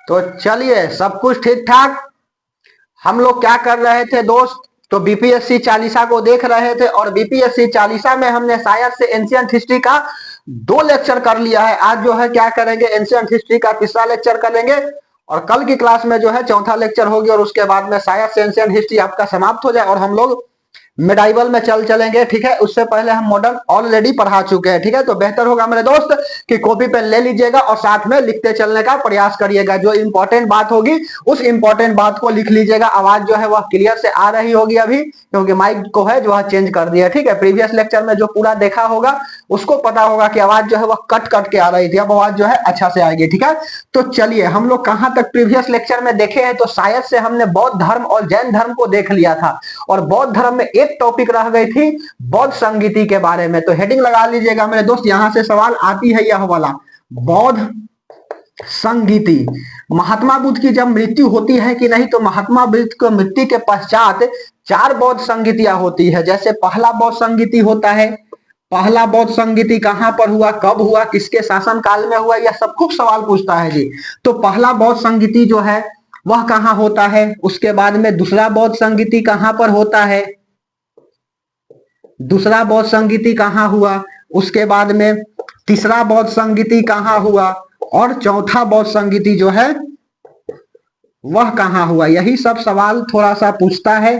तो चलिए, सब कुछ ठीक ठाक। हम लोग क्या कर रहे थे दोस्त? तो बीपीएससी चालीसा को देख रहे थे, और बीपीएससी चालीसा में हमने शायद से एंशियंट हिस्ट्री का 2 लेक्चर कर लिया है। आज जो है क्या करेंगे, एंशियंट हिस्ट्री का तीसरा लेक्चर करेंगे, और कल की क्लास में जो है चौथा लेक्चर होगी, और उसके बाद में शायद से एंशियंट हिस्ट्री आपका समाप्त हो जाए और हम लोग मेडाइवल में चलेंगे। ठीक है, उससे पहले हम मॉडर्न ऑलरेडी पढ़ा चुके हैं। ठीक है, तो बेहतर होगा मेरे दोस्त कि कॉपी पेन ले लीजिएगा और साथ में लिखते चलने का प्रयास करिएगा। जो इंपॉर्टेंट बात होगी उस इंपॉर्टेंट बात को लिख लीजिएगा। आवाज जो है वह क्लियर से आ रही होगी अभी, क्योंकि माइक को है जो है चेंज कर दिया। ठीक है, प्रीवियस लेक्चर में जो पूरा देखा होगा उसको पता होगा कि आवाज जो है वह कट कट के आ रही थी, अब आवाज जो है अच्छा से आएगी। ठीक है, तो चलिए, हम लोग कहां तक प्रीवियस लेक्चर में देखे हैं? तो शायद से हमने बौद्ध धर्म और जैन धर्म को देख लिया था, और बौद्ध धर्म में एक टॉपिक रह गई थी बौद्ध संगीति के बारे में। तो हेडिंग लगा लीजिएगा मेरे दोस्त, यहां से सवाल आती है यह वाला, बौद्ध संगीति। महात्मा बुद्ध की जब मृत्यु होती है कि नहीं, तो महात्मा बुद्ध को मृत्यु के पश्चात 4 बौद्ध संगीतियां होती है। जैसे पहला बौद्ध संगीति होता है, पहला बौद्ध संगीति कहां पर हुआ, कब हुआ, किसके शासन काल में हुआ, यह सब खूब सवाल पूछता है जी। तो पहला बौद्ध संगीति जो है वह कहां होता है, उसके बाद में दूसरा बौद्ध संगीति कहां पर होता है, दूसरा बौद्ध संगीति कहां हुआ, उसके बाद में तीसरा बौद्ध संगीति कहां हुआ, और चौथा बौद्ध संगीति जो है वह कहां हुआ। यही सब सवाल थोड़ा सा पूछता है।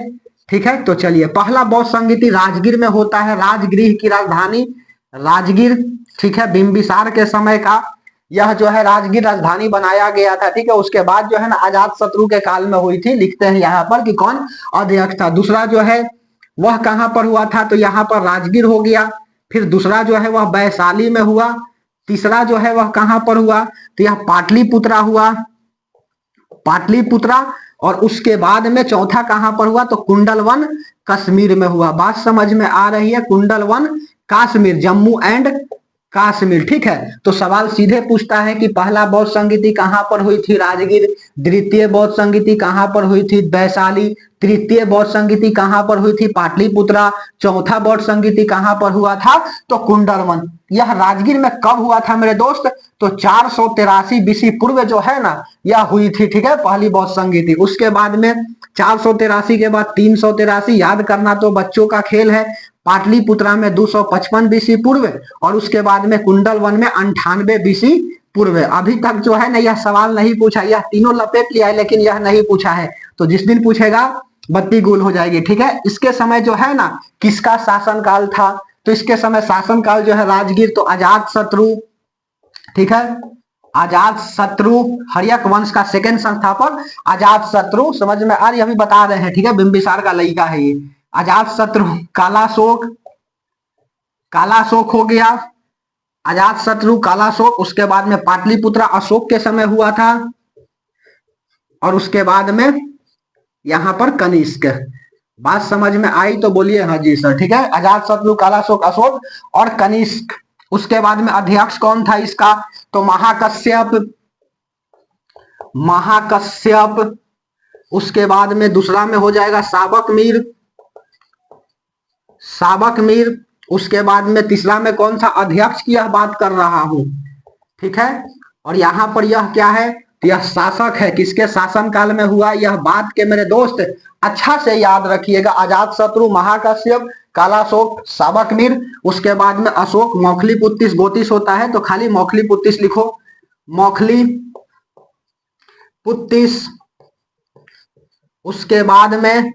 ठीक है, तो चलिए, पहला बौद्ध संगीति राजगीर में होता है, राजगृह की राजधानी राजगीर। ठीक है, बिंबिसार के समय का यह जो है राजगीर राजधानी बनाया गया था। ठीक है, उसके बाद जो है ना अजात शत्रु के काल में हुई थी। लिखते हैं यहाँ पर कि कौन अध्यक्ष था। दूसरा जो है वह कहां पर हुआ था, तो यहाँ पर राजगीर हो गया। फिर दूसरा जो है वह वैशाली में हुआ। तीसरा जो है वह कहां पर हुआ, तो यह पाटलिपुत्रा हुआ, पाटलिपुत्रा। और उसके बाद में चौथा कहां पर हुआ, तो कुंडलवन कश्मीर में हुआ। बात समझ में आ रही है? कुंडलवन कश्मीर, जम्मू एंड कश्मीर। ठीक है, तो सवाल सीधे पूछता है कि पहला बौद्ध संगीति कहां पर हुई थी, राजगीर। द्वितीय बौद्ध संगीति कहां पर हुई थी, वैशाली। तृतीय बौद्ध संगीति कहां पर हुई थी, पाटलिपुत्रा। चौथा बौद्ध संगीति कहां पर हुआ था, तो कुंडलवन। यह राजगीर में कब हुआ था मेरे दोस्त, तो 483 बीसी पूर्व जो है ना यह हुई थी। ठीक है, पहली बौद्ध संगीति। उसके बाद में 483 के बाद 383, याद करना तो बच्चों का खेल है। पाटलिपुत्रा में 255 बीसी पूर्व, और उसके बाद में कुंडलवन में 98 बीसी पूर्व। अभी तक जो है ना यह सवाल नहीं पूछा, यह तीनों लपेट लिया है, लेकिन यह नहीं पूछा है। तो जिस दिन पूछेगा बत्ती गुल हो जाएगी। ठीक है, इसके समय जो है ना किसका शासनकाल था, तो इसके समय शासनकाल जो है राजगीर, तो अजात शत्रु। ठीक है, अजात शत्रु, हर्यक वंश का सेकंड संस्थापक अजात शत्रु। समझ में आ रही, अभी बता रहे हैं। ठीक है, बिंबिसार का लड़का है ये अजात शत्रु। कालाशोक, कालाशोक हो गया, अजात शत्रु कालाशोक। उसके बाद में पाटलिपुत्रा अशोक के समय हुआ था, और उसके बाद में यहां पर कनिष्क। बात समझ में आई तो बोलिए हाँ जी सर। ठीक है, अजात शत्रु कालाशोक अशोक और कनिष्क। उसके बाद में अध्यक्ष कौन था इसका, तो महाकश्यप, महाकश्यप। उसके बाद में दूसरा में हो जाएगा साबक मीर, साबक मीर। उसके बाद में तीसरा में कौन सा, अध्यक्ष की यह बात कर रहा हूं। ठीक है, और यहां पर यह क्या है, यह शासक है, किसके शासन काल में हुआ। यह बात के मेरे दोस्त अच्छा से याद रखिएगा। अजात शत्रु, महाकश्यप, कालाशोक, साबक मीर। उसके बाद में अशोक, मौखली पुत्तिस गोतिस होता है, तो खाली मौखली पुत्तिस लिखो, मौखली पुत्तिस। उसके बाद में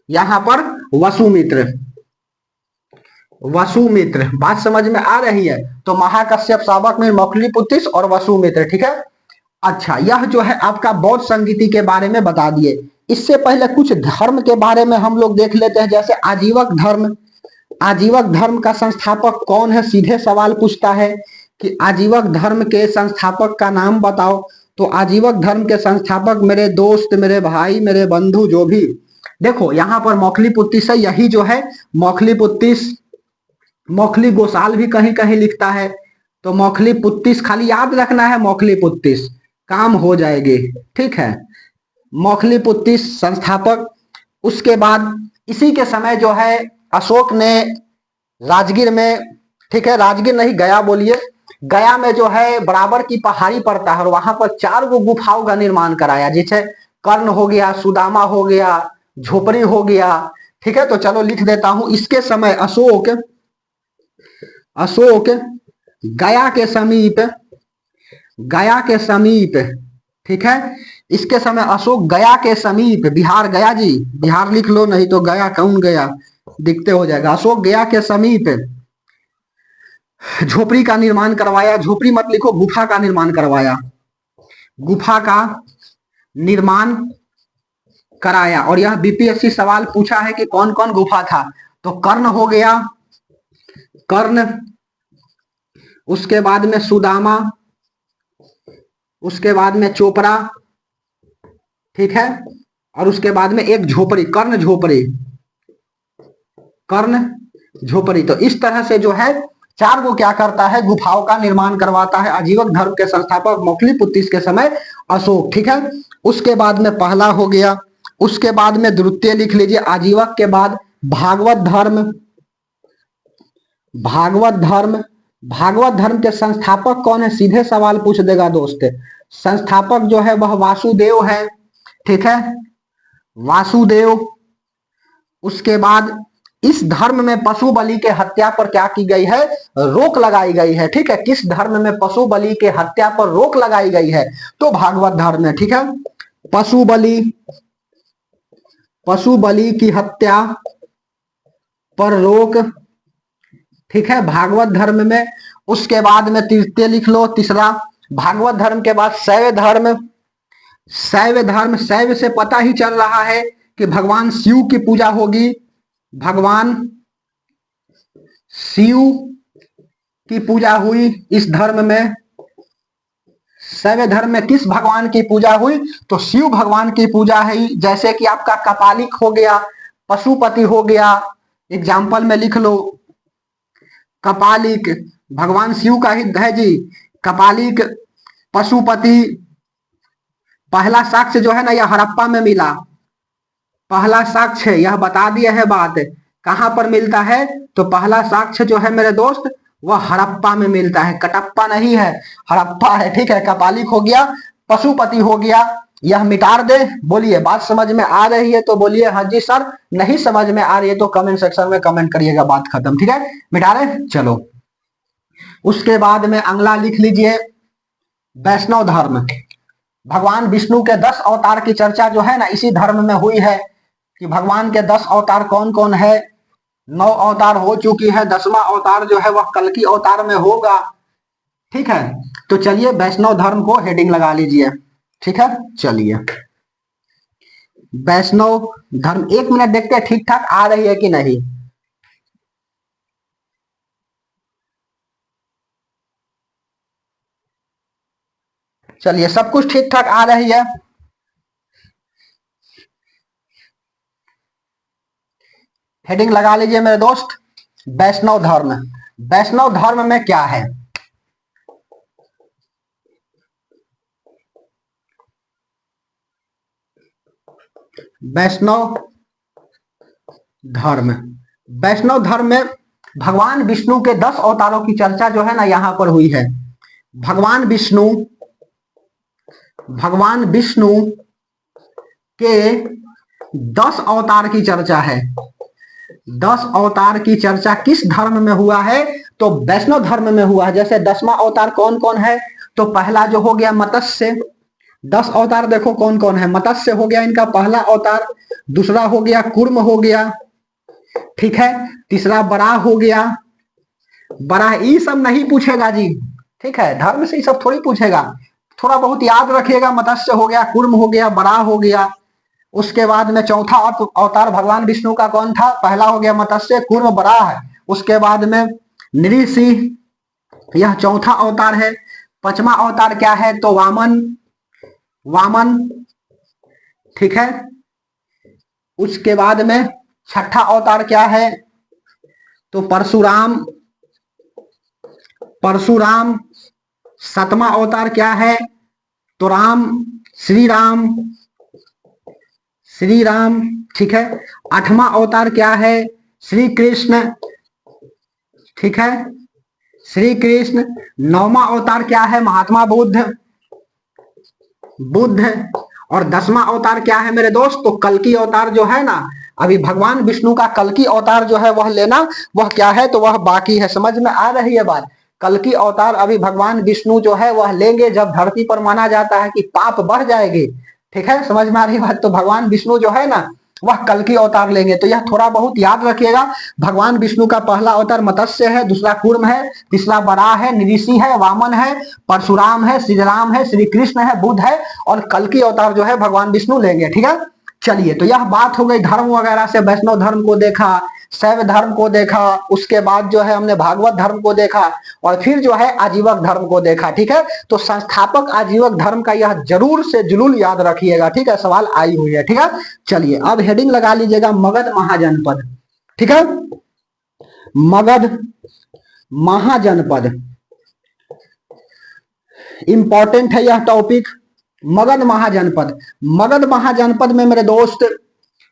यहां पर वसुमित्र, वसुमित्र। बात समझ में आ रही है? तो महाकश्यप, साबक मीर, मौखली पुत्तिस और वसुमित्र। ठीक है, अच्छा, यह जो है आपका बौद्ध संगीति के बारे में बता दिए। इससे पहले कुछ धर्म के बारे में हम लोग देख लेते हैं। जैसे आजीवक धर्म, आजीवक धर्म का संस्थापक कौन है, सीधे सवाल पूछता है कि आजीवक धर्म के संस्थापक का नाम बताओ। तो आजीवक धर्म के संस्थापक मेरे दोस्त, मेरे भाई, मेरे बंधु, जो भी देखो यहां पर मौखली पुत्तिस है, यही जो है मौखली पुत्तिस। मौखली गोसाल भी कहीं कहीं लिखता है, तो मौखली पुत्तिस खाली याद रखना है, मौखली पुत्तिस, काम हो जाएगी। ठीक है, मौखली पुत्तिस संस्थापक। उसके बाद इसी के समय जो है अशोक ने राजगीर में, ठीक है राजगीर नहीं गया बोलिए, गया में जो है बराबर की पहाड़ी पड़ता है और वहां पर 4 गो गुफाओं का निर्माण कराया, जैसे कर्ण हो गया, सुदामा हो गया, झोपड़ी हो गया। ठीक है, तो चलो लिख देता हूं। इसके समय अशोक अशोक गया के समीप, गया के समीप, ठीक है, इसके समय अशोक गया के समीप, बिहार गया जी, बिहार लिख लो, नहीं तो गया कौन गया दिखते हो जाएगा। अशोक गया के समीप झोपड़ी का निर्माण करवाया, झोपड़ी मत लिखो, गुफा का निर्माण करवाया, गुफा का निर्माण कराया। और यह बीपीएससी सवाल पूछा है कि कौन कौन गुफा था, तो कर्ण हो गया, कर्ण, उसके बाद में सुदामा, उसके बाद में चोपड़ा, ठीक है, और उसके बाद में एक झोपड़ी, कर्ण झोपड़ी, कर्ण झोपड़ी। तो इस तरह से जो है 4 गो क्या करता है, गुफाओं का निर्माण करवाता है। आजीवक धर्म के संस्थापक मौखली के समय अशोक, ठीक है। उसके बाद में पहला हो गया, उसके बाद में द्वितीय लिख लीजिए, आजीवक के बाद भागवत धर्म, भागवत धर्म, भागवत धर्म के संस्थापक कौन है, सीधे सवाल पूछ देगा दोस्त। संस्थापक जो है वह वासुदेव है, ठीक है, वासुदेव। उसके बाद इस धर्म में पशु बलि के हत्या पर क्या की गई है, रोक लगाई गई है, ठीक है। किस धर्म में पशु बलि के हत्या पर रोक लगाई गई है, तो भागवत धर्म में, ठीक है। पशु बलि, पशु बलि की हत्या पर रोक, ठीक है, भागवत धर्म में। उसके बाद में तृतीय लिख लो, तीसरा, भागवत धर्म के बाद शैव धर्म, शैव धर्म, शैव से पता ही चल रहा है कि भगवान शिव की पूजा होगी, भगवान शिव की पूजा हुई इस धर्म में। शैव धर्म में किस भगवान की पूजा हुई, तो शिव भगवान की पूजा है। जैसे कि आपका कपालिक हो गया, पशुपति हो गया, एग्जाम्पल में लिख लो, कपालिक भगवान शिव का ही है जी, कपालिक, पशुपति। पहला साक्ष्य जो है ना यह हड़प्पा में मिला, पहला साक्ष्य यह बता दिया है बात, कहां पर मिलता है, तो पहला साक्ष्य जो है मेरे दोस्त वह हड़प्पा में मिलता है, कटप्पा नहीं है, हड़प्पा है, ठीक है। कपालिक हो गया, पशुपति हो गया, यह मिटार दे। बोलिए बात समझ में आ रही है तो बोलिए हाँ जी सर, नहीं समझ में आ रही है तो कमेंट सेक्शन में कमेंट करिएगा, बात खत्म, ठीक है, मिटा रहे। चलो उसके बाद में अगला लिख लीजिए, वैष्णव धर्म। भगवान विष्णु के 10 अवतार की चर्चा जो है ना इसी धर्म में हुई है, कि भगवान के 10 अवतार कौन कौन है। 9 अवतार हो चुकी है, 10वां अवतार जो है वह कल्कि अवतार में होगा, ठीक है। तो चलिए वैष्णव धर्म को हेडिंग लगा लीजिए, ठीक है। चलिए वैष्णव धर्म, 1 मिनट देखते हैं ठीक ठाक आ रही है कि नहीं। चलिए सब कुछ ठीक ठाक आ रही है। हेडिंग लगा लीजिए मेरे दोस्त, वैष्णव धर्म। वैष्णव धर्म में क्या है, वैष्णव धर्म, वैष्णव धर्म में भगवान विष्णु के 10 अवतारों की चर्चा जो है ना यहां पर हुई है। भगवान विष्णु, भगवान विष्णु के 10 अवतार की चर्चा है। 10 अवतार की चर्चा किस धर्म में हुआ है, तो वैष्णव धर्म में हुआ है। जैसे 10वां अवतार कौन कौन है, तो पहला जो हो गया मत्स्य, 10 अवतार देखो कौन कौन है, मत्स्य हो गया इनका पहला अवतार, दूसरा हो गया कूर्म हो गया, ठीक है, तीसरा बराह हो गया, बराह, ये सब नहीं पूछेगा जी, ठीक है, धर्म से ये सब थोड़ी पूछेगा, थोड़ा बहुत याद रखिएगा, मत्स्य हो गया, कूर्म हो गया, बराह हो गया। उसके बाद में चौथा अवतार भगवान विष्णु का कौन था, पहला हो गया मत्स्य, कूर्म, बराह, उसके बाद में नृसिंह, यह चौथा अवतार है। 5वां अवतार क्या है, तो वामन, वामन, ठीक है। उसके बाद में 6ठा अवतार क्या है, तो परशुराम, परशुराम। 7वां अवतार क्या है, तो राम, श्री राम, श्री राम, ठीक है। 8वां अवतार क्या है, श्री कृष्ण, ठीक है। श्री कृष्ण। नौवां अवतार क्या है? महात्मा बुद्ध। बुद्ध। और 10वां अवतार क्या है मेरे दोस्त? तो कल्कि अवतार जो है ना, अभी भगवान विष्णु का कल्कि अवतार जो है वह लेना, वह क्या है? तो वह बाकी है। समझ में आ रही है बात? कल्कि अवतार अभी भगवान विष्णु जो है वह लेंगे जब धरती पर माना जाता है कि पाप बढ़ जाएंगे। ठीक है, समझ में आ रही बात? तो भगवान विष्णु जो है ना वह कल्कि अवतार लेंगे। तो यह थोड़ा बहुत याद रखिएगा। भगवान विष्णु का पहला अवतार मत्स्य है, दूसरा कूर्म है, तीसरा वराह है, नृषि है, वामन है, परशुराम है, श्रीराम है, श्री कृष्ण है, बुद्ध है, और कल्कि अवतार जो है भगवान विष्णु लेंगे। ठीक है, चलिए, तो यह बात हो गई धर्म वगैरह से। वैष्णव धर्म को देखा, शैव धर्म को देखा, उसके बाद जो है हमने भागवत धर्म को देखा, और फिर जो है आजीवक धर्म को देखा। ठीक है, तो संस्थापक आजीवक धर्म का यह जरूर से जरूर याद रखिएगा। ठीक है, सवाल आई हुई है। ठीक है, चलिए अब हेडिंग लगा लीजिएगा, मगध महाजनपद। ठीक है, मगध महाजनपद इंपॉर्टेंट है यह टॉपिक। मगध महाजनपद। मगध महाजनपद में मेरे दोस्त,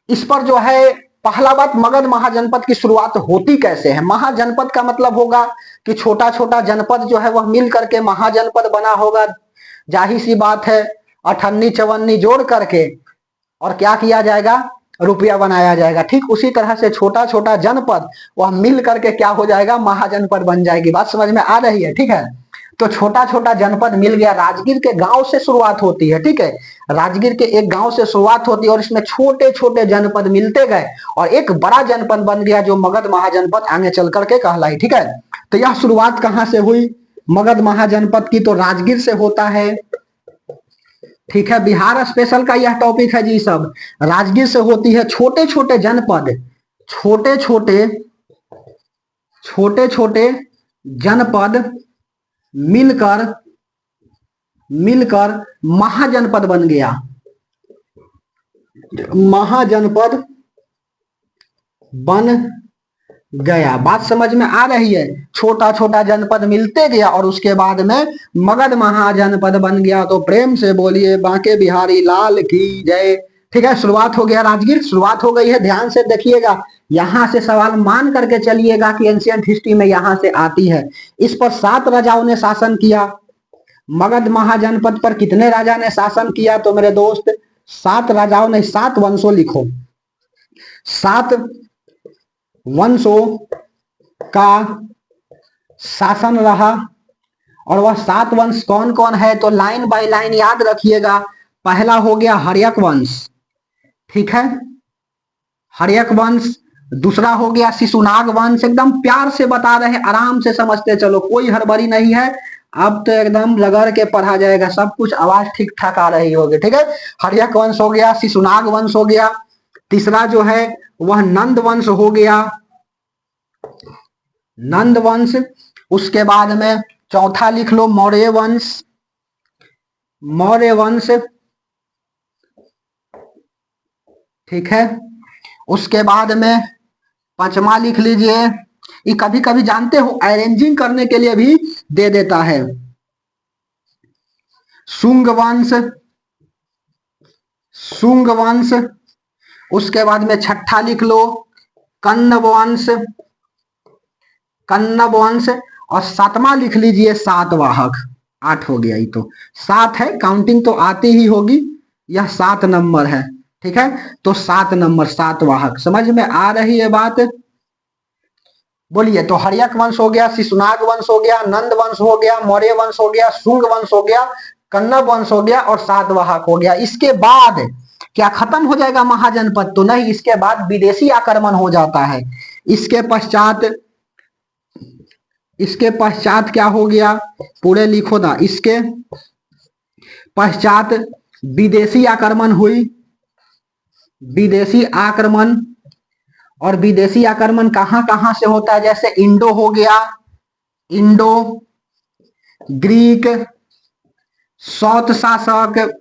इस पर जो है पहला बात, मगध महाजनपद की शुरुआत होती कैसे है? महाजनपद का मतलब होगा कि छोटा छोटा जनपद जो है वह मिल करके महाजनपद बना होगा। जाहिर सी बात है, अठन्नी चवन्नी जोड़ करके और क्या किया जाएगा? रुपया बनाया जाएगा। ठीक उसी तरह से छोटा छोटा जनपद वह मिल करके क्या हो जाएगा? महाजनपद बन जाएगी। बात समझ में आ रही है? ठीक है, तो छोटा छोटा जनपद मिल गया। राजगीर के गांव से शुरुआत होती है। ठीक है, राजगीर के एक गांव से शुरुआत होती है और इसमें छोटे छोटे जनपद मिलते गए और एक बड़ा जनपद बन गया जो मगध महाजनपद आगे चल करके कहलाई। ठीक है, तो यह शुरुआत कहां से हुई मगध महाजनपद की? तो राजगीर से होता है। ठीक है, बिहार स्पेशल का यह टॉपिक है जी सब। राजगीर से होती है। छोटे छोटे जनपद, छोटे छोटे छोटे छोटे जनपद मिलकर मिलकर महाजनपद बन गया। महाजनपद बन गया। बात समझ में आ रही है? छोटा छोटा जनपद मिलते गया और उसके बाद में मगध महाजनपद बन गया। तो प्रेम से बोलिए बांके बिहारी लाल की जय। ठीक है, शुरुआत हो गया राजगीर, शुरुआत हो गई है। ध्यान से देखिएगा, यहां से सवाल मान करके चलिएगा कि एंशियंट हिस्ट्री में यहां से आती है। इस पर 7 राजाओं ने शासन किया। मगध महाजनपद पर कितने राजा ने शासन किया? तो मेरे दोस्त 7 राजाओं ने, 7 वंशों लिखो, 7 वंशों का शासन रहा। और वह 7 वंश कौन कौन है? तो लाइन बाय लाइन याद रखिएगा। पहला हो गया हर्यक वंश। ठीक है, हर्यक वंश। दूसरा हो गया शिशुनाग वंश। एकदम प्यार से बता रहे, आराम से समझते चलो, कोई हड़बड़ी नहीं है। अब तो एकदम रगड़ के पढ़ा जाएगा सब कुछ, आवाज ठीक ठाक आ रही होगी। ठीक है, हर्यक वंश हो गया, शिशुनाग वंश हो गया। तीसरा जो है वह नंद वंश हो गया, नंद वंश। उसके बाद में चौथा लिख लो मौर्य वंश, मौर्य वंश। ठीक है, उसके बाद में 5वां लिख लीजिए। ये कभी कभी जानते हो अरेंजिंग करने के लिए भी दे देता है, शुंग वंश, शुंग वंश। उसके बाद में 6ठा लिख लो कन्नब वंश, कन्नब वंश। और 7वां लिख लीजिए सातवाहक। 8 हो गया, ये तो 7 है, काउंटिंग तो आती ही होगी, यह 7 नंबर है। ठीक है, तो 7 नंबर सातवाहक। समझ में आ रही है बात? बोलिए। तो हर्यक वंश हो गया, शिशुनाग वंश हो गया, नंद वंश हो गया, मौर्य वंश हो गया, शुंग वंश हो गया, कन्नब वंश हो गया और सातवाहक हो गया। इसके बाद क्या खत्म हो जाएगा महाजनपद? तो नहीं, इसके बाद विदेशी आक्रमण हो जाता है। इसके पश्चात, इसके पश्चात क्या हो गया? पूरे लिखो ना। इसके पश्चात विदेशी आक्रमण हुई, विदेशी आक्रमण। और विदेशी आक्रमण कहां कहां से होता है? जैसे इंडो हो गया, इंडो, ग्रीक, सौत शासक,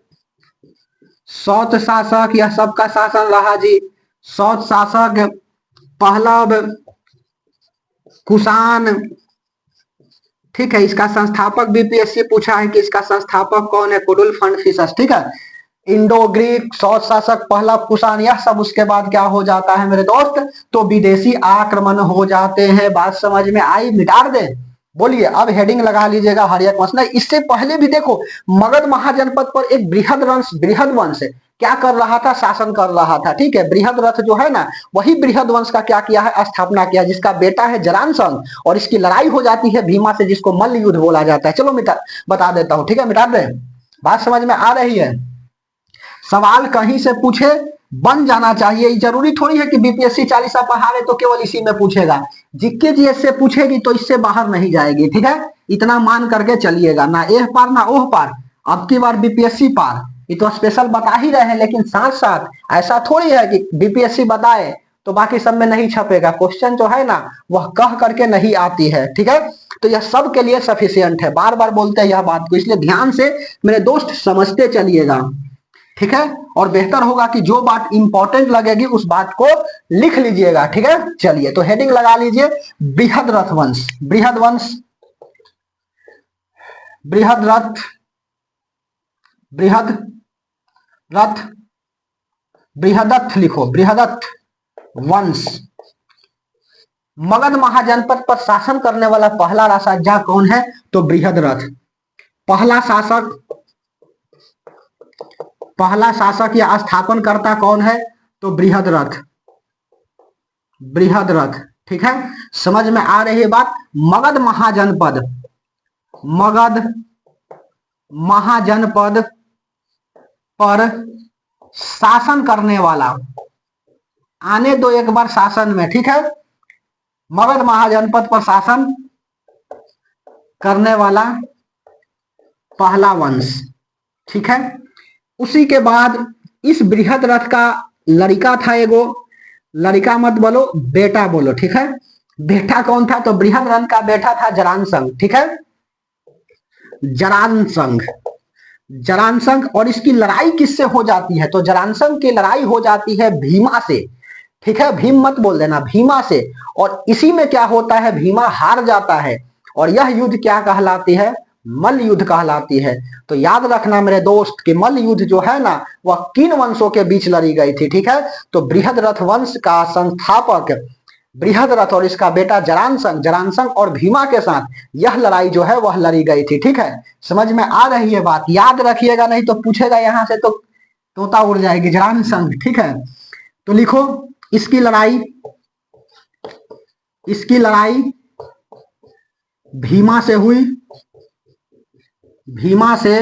सौत शासक, यह सबका शासन रहा जी। सौत शासक, पहलव, कुषाण। ठीक है, इसका संस्थापक बीपीएससी पूछा है कि इसका संस्थापक कौन है? कुडुलफंड-फिशस। ठीक है, इंडो, ग्रीक, सौत शासक, पहलव, कुषाण, यह सब उसके बाद क्या हो जाता है मेरे दोस्त? तो विदेशी आक्रमण हो जाते हैं। बात समझ में आई? मिटा दे, बोलिए, अब हेडिंग लगा लीजिएगा हर्यक वंश। नहीं, इससे पहले भी देखो, मगध महाजनपद पर एक बृहद वंश क्या कर रहा था, शासन कर रहा था, ठीक है। बृहद रथ जो है ना, वही बृहद वंश का क्या किया है, स्थापना किया, जिसका बेटा है जरासंध, और इसकी लड़ाई हो जाती है भीमा से, जिसको मल्ल युद्ध बोला जाता है। चलो बता देता हूं, ठीक है, मिटा दे, बात समझ में आ रही है। सवाल कहीं से पूछे बन जाना चाहिए, जरूरी थोड़ी है कि बीपीएससी 40 पढ़ा रहे तो केवल इसी में पूछेगा। जीके जीएस से पूछेगी तो इससे बाहर नहीं जाएगी, ठीक है, इतना मान करके चलिएगा, ना एह पार ना ओह पार, अब की बार बीपीएससी पार। ये तो स्पेशल बता ही रहे हैं, लेकिन साथ साथ ऐसा थोड़ी है कि बीपीएससी बताए तो बाकी सब में नहीं छपेगा। क्वेश्चन जो है ना, वह कह करके नहीं आती है, ठीक है। तो यह सब के लिए सफिशियंट है, बार बार बोलते हैं यह बात को, इसलिए ध्यान से मेरे दोस्त समझते चलिएगा, ठीक है। और बेहतर होगा कि जो बात इंपॉर्टेंट लगेगी उस बात को लिख लीजिएगा, ठीक है। चलिए, तो हेडिंग लगा लीजिए, बृहद रथ वंश, बृहद वंश, बृहद रथ, बृहद रथ, बृहदत्थ लिखो, बृहदत्थ वंश। मगध महाजनपद पर शासन करने वाला पहला राजा कौन है, तो बृहद रथ। पहला शासक या स्थापनकर्ता कौन है, तो बृहद रथ, बृहद रथ, ठीक है। समझ में आ रही है बात। मगध महाजनपद, मगध महाजनपद पर शासन करने वाला, आने दो एक बार शासन में, ठीक है। मगध महाजनपद पर शासन करने वाला पहला वंश, ठीक है। उसी के बाद इस बृहद रथ का लड़का था एगो, लड़का मत बोलो, बेटा बोलो, ठीक है। बेटा कौन था, तो बृहद रथ का बेटा था जरासंध, ठीक है, जरासंध, जरासंध। और इसकी लड़ाई किससे हो जाती है, तो जरासंध की लड़ाई हो जाती है भीमा से, ठीक है, भीम मत बोल देना, भीमा से। और इसी में क्या होता है, भीमा हार जाता है, और यह युद्ध क्या कहलाती है, मल्ल युद्ध कहलाती है। तो याद रखना मेरे दोस्त कि मल्ल युद्ध जो है ना, वह किन वंशों के बीच लड़ी गई थी, ठीक है। तो बृहद रथ वंश का संस्थापक बृहद रथ और इसका बेटा जरासंध, जरासंध और भीमा के साथ यह लड़ाई जो है वह लड़ी गई थी, ठीक है। समझ में आ रही है बात, याद रखिएगा, नहीं तो पूछेगा यहां से तो तोता उड़ जाएगी, जरासंध, ठीक है। तो लिखो, इसकी लड़ाई, इसकी लड़ाई भीमा से हुई, भीमा से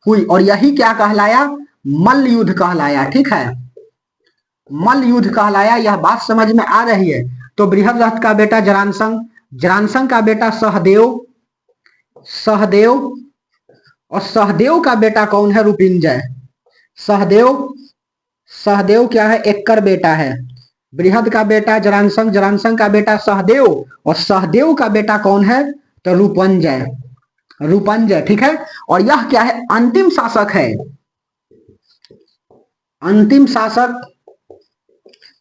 हुई, और यही क्या कहलाया, मल्ल युद्ध कहलाया, ठीक है, मल्ल युद्ध कहलाया। यह बात समझ में आ रही है। तो बृहद रथ का बेटा जरासंध, जरासंध का बेटा सहदेव, सहदेव, और सहदेव का बेटा कौन है, रूपिंजय। सहदेव, सहदेव क्या है, एक्कर बेटा है। बृहद का बेटा जरासंध, जरासंध का बेटा सहदेव, और सहदेव का बेटा कौन है, तो रूपंजय, रूपंजय, ठीक है। और यह क्या है, अंतिम शासक है, अंतिम शासक,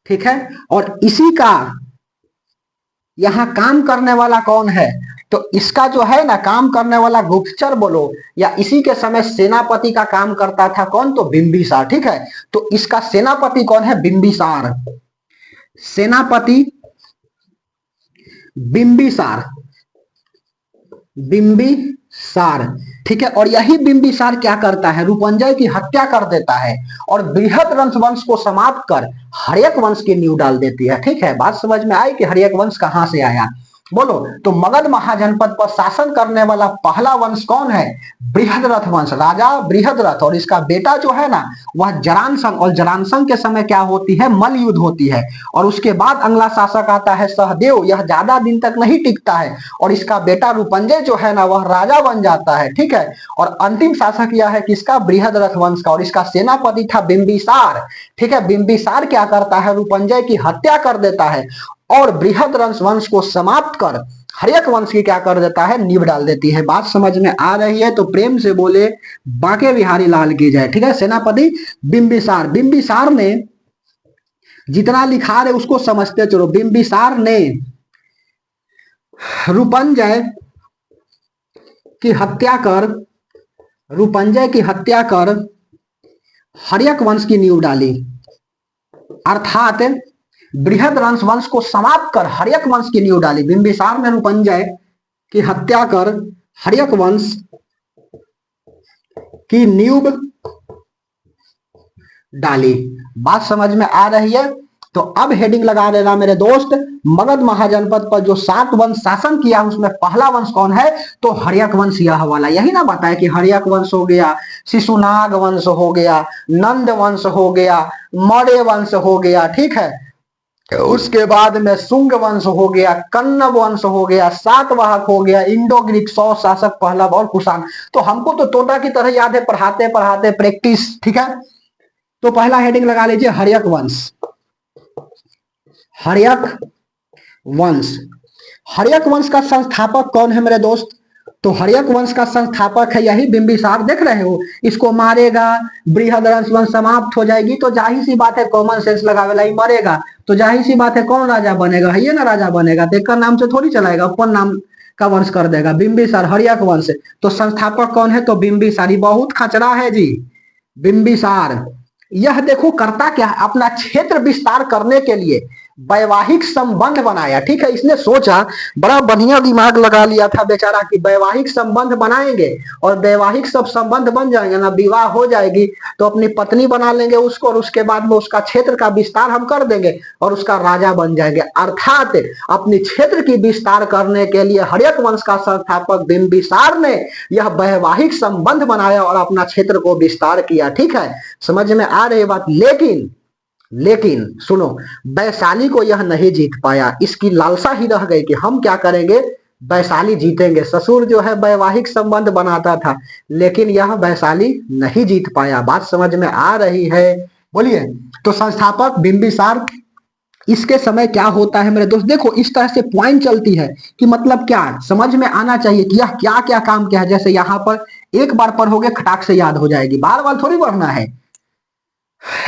ठीक है। और इसी का यहां काम करने वाला कौन है, तो इसका जो है ना काम करने वाला गुप्तचर बोलो, या इसी के समय सेनापति का काम करता था कौन, तो बिंबिसार, ठीक है। तो इसका सेनापति कौन है, बिंबिसार, सेनापति बिंबिसार, बिंबिसार, ठीक है। और यही बिंबिसार क्या करता है, रूपंजय की हत्या कर देता है, और बृहद रथ वंश को समाप्त कर हर्यक वंश की नींव डाल देती है, ठीक है। बात समझ में आई कि हर्यक वंश कहां से आया, बोलो। तो मगध महाजनपद पर शासन करने वाला पहला वंश कौन है, बृहद रथ वंश, राजा बृहद रथ, और इसका बेटा जो है ना वह जरासंध, और जरासंध के समय क्या होती है, मल्ल युद्ध होती है। और उसके बाद अगला शासक आता है सहदेव, यह ज्यादा दिन तक नहीं टिकता है, और इसका बेटा रूपंजय जो है ना वह राजा बन जाता है, ठीक है। और अंतिम शासक यह है किसका, बृहद रथ वंश का, और इसका सेनापति था बिंबिसार, ठीक है। बिंबिसार क्या करता है, रूपंजय की हत्या कर देता है, और बृहद रथ वंश को समाप्त कर हर्यक वंश की क्या कर देता है, नींव डाल देती है। बात समझ में आ रही है, तो प्रेम से बोले बांके बिहारी लाल की जय, ठीक है। सेनापति बिंबिसार, बिंबिसार ने जितना लिखा रहे उसको समझते चलो। बिंबिसार ने रूपंजय की हत्या कर, रूपंजय की हत्या कर हर्यक वंश की नींव डाली, अर्थात बृहद रथ वंश को समाप्त कर हर्यक वंश की नींव डाली। बिंबिसार ने रूपंजय की हत्या कर हर्यक वंश की नींव डाली। बात समझ में आ रही है? तो अब हेडिंग लगा देना मेरे दोस्त, मगध महाजनपद पर जो 7 वंश शासन किया उसमें पहला वंश कौन है? तो हर्यक वंश यह वाला। यही ना बताया कि हर्यक वंश हो गया, शिशुनाग वंश हो गया, नंद वंश हो गया, मौर्य वंश हो गया, ठीक है। उसके बाद में शुंग वंश हो गया, कन्नब वंश हो गया, सातवाहक हो गया, इंडो ग्रीक 100 शासक पहलव और कुषाण। तो हमको तो तोता की तरह याद है, पढ़ाते पढ़ाते प्रैक्टिस, ठीक है। तो पहला हेडिंग लगा लीजिए हर्यक वंश। हर्यक वंश। हर्यक वंश का संस्थापक कौन है मेरे दोस्त? तो हर्यक वंश का संस्थापक है यही बिंबिसार। देख रहे हो, इसको मारेगा, बृहदरंश वंश समाप्त हो जाएगी, तो जाहिर सी बात है कॉमन सेंस लगावेला ही मरेगा, तो जाहिर सी बात है कौन राजा बनेगा? है ये ना राजा बनेगा। तो एक नाम से थोड़ी चलाएगा, अपन नाम का वंश कर देगा। बिंबिसार हर्यक वंश। तो संस्थापक कौन है? तो बिंबिसार। बहुत खचड़ा है जी बिंबिसार। यह देखो करता क्या है, अपना क्षेत्र विस्तार करने के लिए वैवाहिक संबंध बनाया, ठीक है। इसने सोचा, बड़ा बढ़िया दिमाग लगा लिया था बेचारा कि वैवाहिक संबंध बनाएंगे और वैवाहिक सब संबंध बन जाएंगे ना, विवाह हो जाएगी तो अपनी पत्नी बना लेंगे उसको, और उसके बाद में उसका क्षेत्र का विस्तार हम कर देंगे और उसका राजा बन जाएंगे। अर्थात अपनी क्षेत्र की विस्तार करने के लिए हर्यक वंश का संस्थापक बिंबिसार ने यह वैवाहिक संबंध बनाया और अपना क्षेत्र को विस्तार किया, ठीक है। समझ में आ रही बात? लेकिन सुनो, वैशाली को यह नहीं जीत पाया। इसकी लालसा ही रह गई कि हम क्या करेंगे, वैशाली जीतेंगे। ससुर जो है वैवाहिक संबंध बनाता था, लेकिन यह वैशाली नहीं जीत पाया। बात समझ में आ रही है? बोलिए। तो संस्थापक बिंबिसार। इसके समय क्या होता है मेरे दोस्त? देखो इस तरह से पॉइंट चलती है कि मतलब क्या समझ में आना चाहिए कि यह क्या क्या काम किया है। जैसे यहां पर एक बार पढ़ोगे खटाक से याद हो जाएगी, बार बार थोड़ी पढ़ना है।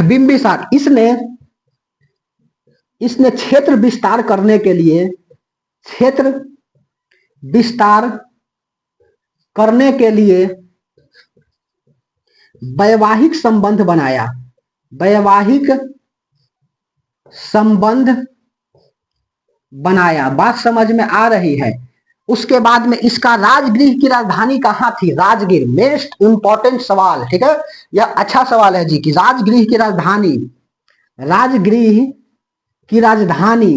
बिंबिसार, इसने इसने क्षेत्र विस्तार करने के लिए, क्षेत्र विस्तार करने के लिए वैवाहिक संबंध बनाया। वैवाहिक संबंध बनाया। बात समझ में आ रही है? उसके बाद में इसका राजगृह की राजधानी कहां थी? राजगीर। मोस्ट इंपॉर्टेंट सवाल, ठीक है। यह अच्छा सवाल है जी कि राजगृह की राजधानी, राजगृह की राजधानी,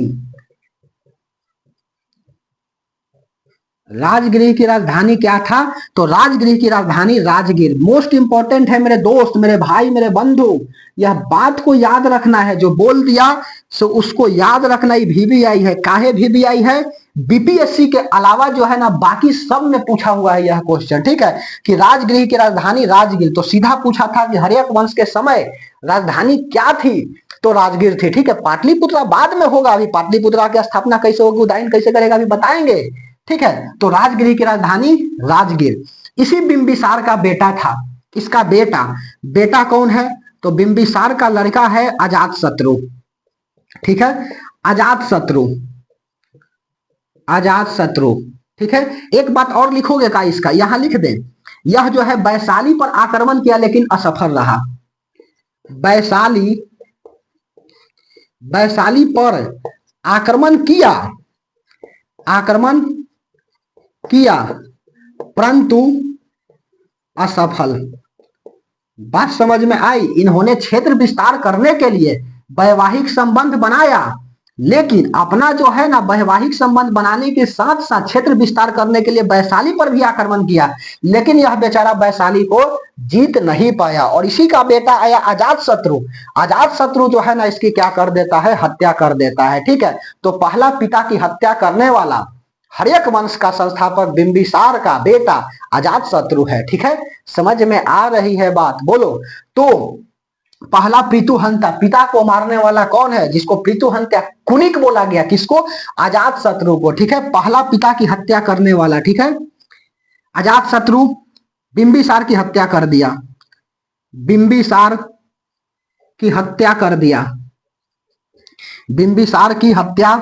राजगृह की राजधानी क्या था? तो राजगृह की राजधानी राजगीर। मोस्ट इंपॉर्टेंट है मेरे दोस्त, मेरे भाई, मेरे बंधु। यह बात को याद रखना है, जो बोल दिया सो उसको याद रखना ही। VBI है। काहे VBI है? बीपीएससी के अलावा जो है ना बाकी सब में पूछा हुआ है यह क्वेश्चन, ठीक है। कि राजगृह की राजधानी राजगीर, तो सीधा पूछा था कि हर्यक वंश के समय राजधानी क्या थी? तो राजगीर थी, ठीक है। पाटलिपुत्रा बाद में होगा, अभी पाटलिपुत्रा की स्थापना कैसे होगी, उदयन कैसे करेगा, अभी बताएंगे, ठीक है। तो राजगीर की राजधानी राजगीर। इसी बिंबिसार का बेटा था। इसका बेटा, बेटा कौन है? तो बिंबिसार का लड़का है अजातशत्रु, ठीक है। अजातशत्रु, अजातशत्रु, ठीक है। एक बात और लिखोगे का इसका, यहां लिख दें। यह जो है वैशाली पर आक्रमण किया लेकिन असफल रहा। वैशाली, वैशाली पर आक्रमण किया, आक्रमण किया परंतु असफल। बात समझ में आई? इन्होंने क्षेत्र विस्तार करने के लिए वैवाहिक संबंध बनाया, लेकिन अपना जो है ना वैवाहिक संबंध बनाने के साथ साथ क्षेत्र विस्तार करने के लिए वैशाली पर भी आक्रमण किया, लेकिन यह बेचारा वैशाली को जीत नहीं पाया। और इसी का बेटा आया अजातशत्रु। अजातशत्रु जो है ना इसकी क्या कर देता है? हत्या कर देता है, ठीक है। तो पहला पिता की हत्या करने वाला हर्यक वंश का संस्थापक बिंबिसार का बेटा अजातशत्रु है, ठीक है। समझ में आ रही है बात? बोलो। तो पहला पृथुहंता, पिता को मारने वाला कौन है? जिसको पृथुहंता कुनिक बोला गया, किसको? अजातशत्रु को, ठीक है। पहला पिता की हत्या करने वाला, ठीक है। अजातशत्रु बिंबिसार की हत्या कर दिया, बिंबिसार की हत्या कर दिया, बिंबिसार की हत्या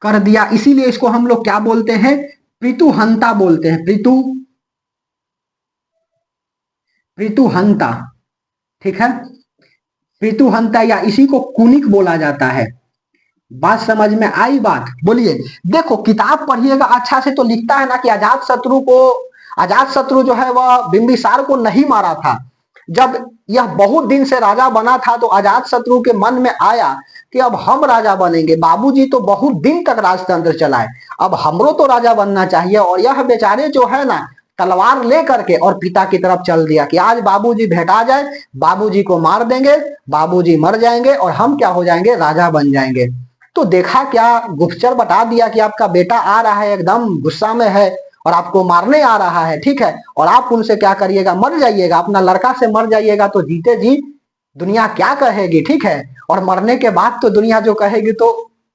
कर दिया। इसीलिए इसको हम लोग क्या बोलते हैं? पृथुहंता बोलते हैं। पृथुहंता, ठीक है। पृथुहंता या इसी को कुनिक बोला जाता है। बात समझ में आई बात? बोलिए। देखो किताब पढ़िएगा अच्छा से तो लिखता है ना कि अजात शत्रु जो है वह बिंबिसार को नहीं मारा था। जब यह बहुत दिन से राजा बना था तो अजात शत्रु के मन में आया कि अब हम राजा बनेंगे, बाबूजी तो बहुत दिन तक राजतंत्र चलाए, अब हमरो तो राजा बनना चाहिए। और यह बेचारे जो है ना तलवार ले करके और पिता की तरफ चल दिया कि आज बाबूजी भेटा जाए, बाबूजी को मार देंगे, बाबूजी मर जाएंगे और हम क्या हो जाएंगे, राजा बन जाएंगे। तो देखा क्या, गुप्तचर बता दिया कि आपका बेटा आ रहा है, एकदम गुस्सा में है और आपको मारने आ रहा है, ठीक है, और आप उनसे क्या करिएगा, मर जाइएगा, अपना लड़का से मर जाइएगा। तो जीते जी दुनिया क्या कहेगी, ठीक है, और मरने के बाद तो दुनिया जो कहेगी तो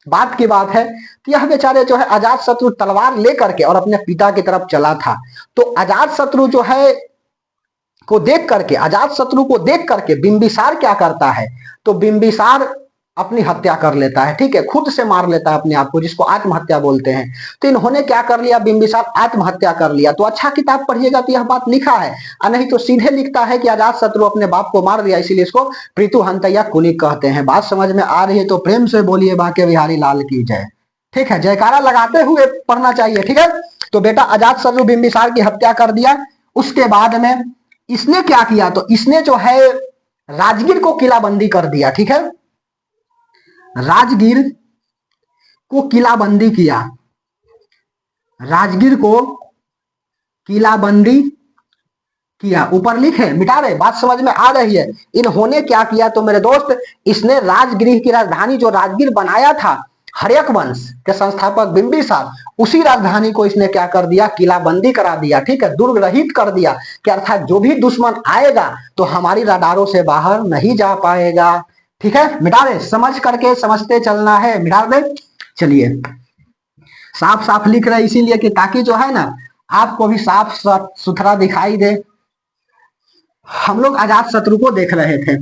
बात की बात है। तो यह बेचारे जो है अजात शत्रु तलवार लेकर के और अपने पिता की तरफ चला था। तो अजात शत्रु जो है अजात शत्रु को देख करके बिंबिसार क्या करता है, तो बिंबिसार अपनी हत्या कर लेता है, ठीक है, खुद से मार लेता है अपने आप को, जिसको आत्महत्या बोलते हैं। तो इन्होंने क्या कर लिया, बिंबिसार आत्महत्या कर लिया। तो अच्छा किताब पढ़िएगा तो यह बात लिखा है, और नहीं तो सीधे लिखता है कि अजात शत्रु अपने बाप को मार दिया, इसीलिए इसको प्रीतु हंतैया कुलिक कहते हैं। बात समझ में आ रही है तो प्रेम से बोलिए बाके बिहारी लाल की जय। ठीक है, जयकारा लगाते हुए पढ़ना चाहिए, ठीक है। तो बेटा अजात शत्रु बिंबिसार की हत्या कर दिया। उसके बाद में इसने क्या किया, तो इसने जो है राजगीर को किलाबंदी कर दिया, ठीक है, राजगीर को किलाबंदी किया, राजगीर को किलाबंदी किया। ऊपर लिखे मिटा रहे, बात समझ में आ रही है। इन्होंने क्या किया, तो मेरे दोस्त इसने राजगृह की राजधानी जो राजगीर बनाया था हर्यक वंश के संस्थापक बिंबिसार, उसी राजधानी को इसने क्या कर दिया, किलाबंदी करा दिया, ठीक है, दुर्ग रहित कर दिया कि अर्थात जो भी दुश्मन आएगा तो हमारी रडारों से बाहर नहीं जा पाएगा, ठीक है। मिटा दे, समझ करके समझते चलना है, मिटा दे। चलिए साफ साफ लिख रहे इसीलिए कि ताकि जो है ना आपको भी साफ सुथरा दिखाई दे। हम लोग अजात शत्रु को देख रहे थे।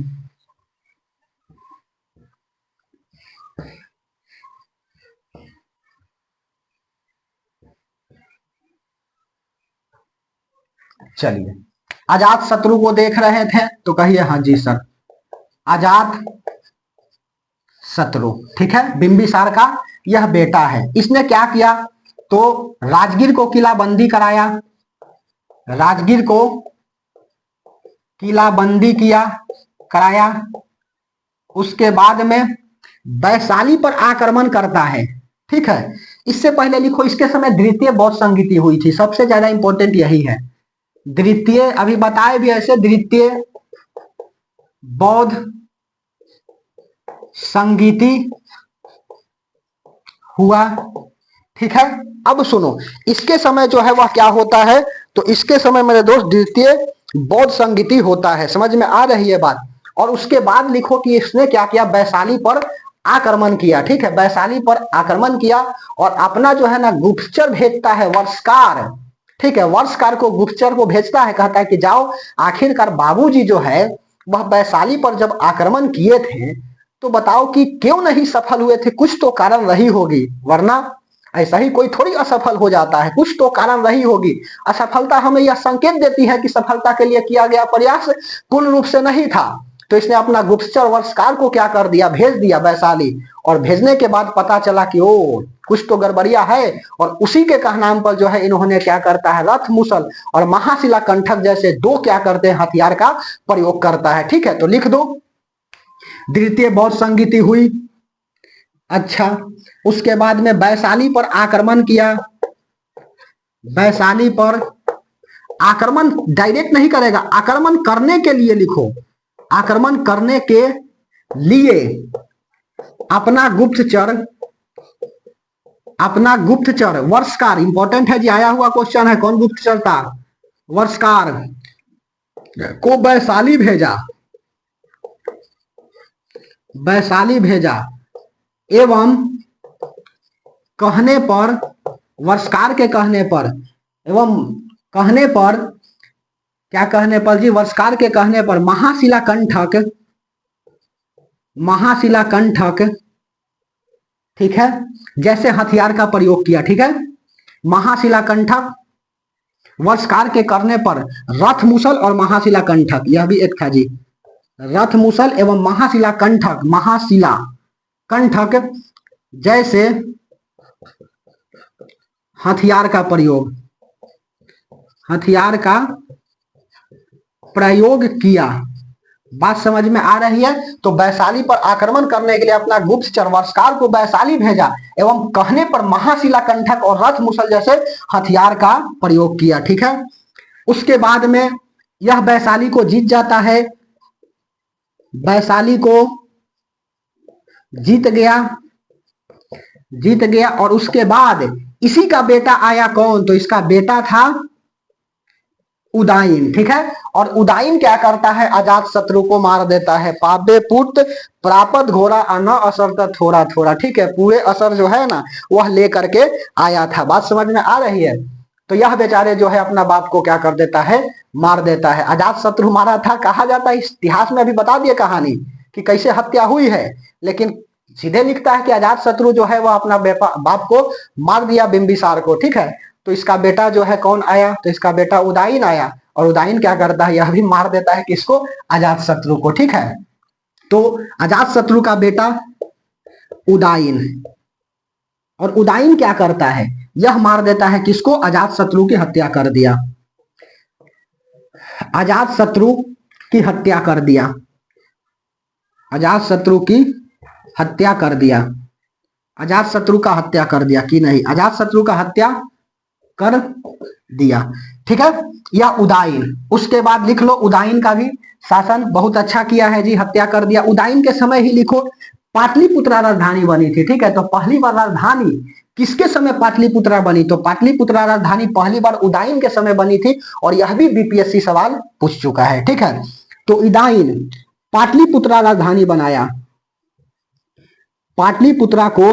चलिए अजात शत्रु को देख रहे थे तो कहिए हाँ जी सर। अजात शत्रु, ठीक है, बिंबिसार का यह बेटा है। इसने क्या किया, तो राजगीर को किलाबंदी कराया, राजगीर को किलाबंदी कराया। उसके बाद में वैशाली पर आक्रमण करता है, ठीक है। इससे पहले लिखो, इसके समय द्वितीय बौद्ध संगीति हुई थी, सबसे ज्यादा इंपॉर्टेंट यही है। द्वितीय, अभी बताए भी ऐसे, द्वितीय बौद्ध संगीति हुआ, ठीक है। अब सुनो, इसके समय जो है वह क्या होता है, तो इसके समय मेरे दोस्त द्वितीय बौद्ध संगीति होता है, समझ में आ रही है बात। और उसके बाद लिखो कि इसने क्या किया, वैशाली पर आक्रमण किया, ठीक है, वैशाली पर आक्रमण किया और अपना जो है ना गुप्तचर भेजता है वर्षकार, ठीक है, वर्षकार को गुप्तचर को भेजता है, कहता है कि जाओ, आखिरकार बाबूजी जो है वह वैशाली पर जब आक्रमण किए थे तो बताओ कि क्यों नहीं सफल हुए थे, कुछ तो कारण रही होगी, वरना ऐसा ही कोई थोड़ी असफल हो जाता है, कुछ तो कारण रही होगी। असफलता हमें यह संकेत देती है कि सफलता के लिए किया गया प्रयास पूर्ण रूप से नहीं था। तो इसने अपना गुप्तचर वर्षकार को क्या कर दिया, भेज दिया वैशाली। और भेजने के बाद पता चला कि ओ कुछ तो गड़बड़िया है, और उसी के कहनाम पर जो है इन्होंने क्या करता है, रथ मुसल और महाशिला कंठक जैसे दो क्या करते हैं, हथियार का प्रयोग करता है, ठीक है। तो लिख दो, द्वितीय बौद्ध संगीति हुई। अच्छा, उसके बाद में वैशाली पर आक्रमण किया। वैशाली पर आक्रमण डायरेक्ट नहीं करेगा, आक्रमण करने के लिए लिखो, आक्रमण करने के लिए अपना गुप्तचर वर्षकार, इंपॉर्टेंट है जी, आया हुआ क्वेश्चन है, कौन गुप्तचर था, वर्षकार को वैशाली भेजा, वैशाली भेजा। एवं कहने पर, वर्षकार के कहने पर, एवं कहने पर, क्या कहने पर जी, वर्षकार के कहने पर महाशिला कंठक, ठीक है, जैसे हथियार का प्रयोग किया, ठीक है। महाशिला कंठक, वर्षकार के करने पर रथ मुसल और महाशिला कंठक, यह भी एक था जी, रथ मुसल एवं महाशिला कंठक, महाशिला कंठक जैसे हथियार का प्रयोग, हथियार का प्रयोग किया। बात समझ में आ रही है? तो वैशाली पर आक्रमण करने के लिए अपना गुप्तचर वर्षकार को वैशाली भेजा एवं कहने पर महाशिला कंठक और रथ मुसल जैसे हथियार का प्रयोग किया। ठीक है, उसके बाद में यह वैशाली को जीत जाता है, वैशाली को जीत गया, जीत गया। और उसके बाद इसी का बेटा आया कौन? तो इसका बेटा था उदाइन। ठीक है, और उदाइन क्या करता है? अजात शत्रु को मार देता है। पापे पुत्र प्रापत घोड़ा अन असर थोड़ा थोड़ा। ठीक है, पूरे असर जो है ना वह लेकर के आया था। बात समझ में आ रही है? तो यह बेचारे जो है अपना बाप को क्या कर देता है? मार देता है। अजात शत्रु मारा था, कहा जाता है इतिहास में अभी बता दिए कहानी कि कैसे हत्या हुई है, लेकिन सीधे लिखता है कि अजात शत्रु जो है वह अपना बाप को मार दिया बिंबिसार को। ठीक है, तो इसका बेटा जो है कौन आया? तो इसका बेटा उदाइन आया, और उदाइन क्या करता है? यह भी मार देता है किसको? अजात शत्रु को। ठीक है, तो अजात शत्रु का बेटा उदाइन, और उदाइन क्या करता है? यह मार देता है किसको? अजात शत्रु की हत्या कर दिया, अजात शत्रु की हत्या कर दिया, अजात शत्रु की हत्या कर दिया, अजात शत्रु का हत्या कर दिया कि नहीं? अजात शत्रु का हत्या कर दिया। ठीक है, यह उदाइन। उसके बाद लिख लो उदाइन का भी शासन बहुत अच्छा किया है जी, हत्या कर दिया। उदाइन के समय ही लिखो पाटलिपुत्रा राजधानी बनी थी। ठीक है, तो पहली बार राजधानी किसके समय पाटलिपुत्रा बनी? तो पाटलिपुत्रा राजधानी पहली बार उदाइन के समय बनी थी, और यह भी बीपीएससी सवाल पूछ चुका है। ठीक है, तो उदाइन पाटलिपुत्रा राजधानी बनाया, पाटलिपुत्रा को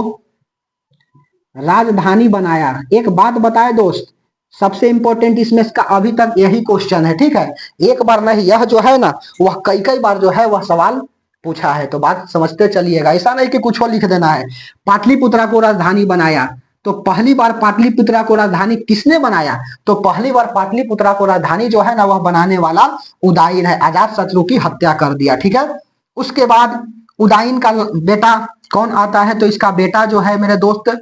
राजधानी बनाया। एक बात बताए दोस्त, सबसे इंपॉर्टेंट इसमें इसका अभी तक यही क्वेश्चन है। ठीक है, एक बार नहीं, यह जो है ना वह कई कई बार जो है वह सवाल पूछा है, तो बात समझते चलिएगा। ऐसा नहीं कि कुछ और लिख देना है। पाटलिपुत्रा को राजधानी बनाया, तो पहली बार पाटलिपुत्रा को राजधानी किसने बनाया? तो पहली बार पाटलिपुत्रा को राजधानी जो है ना वह बनाने वाला उदाइन है। अजात शत्रु की हत्या कर दिया। ठीक है, उसके बाद उदाइन का बेटा कौन आता है? तो इसका बेटा जो है मेरे दोस्त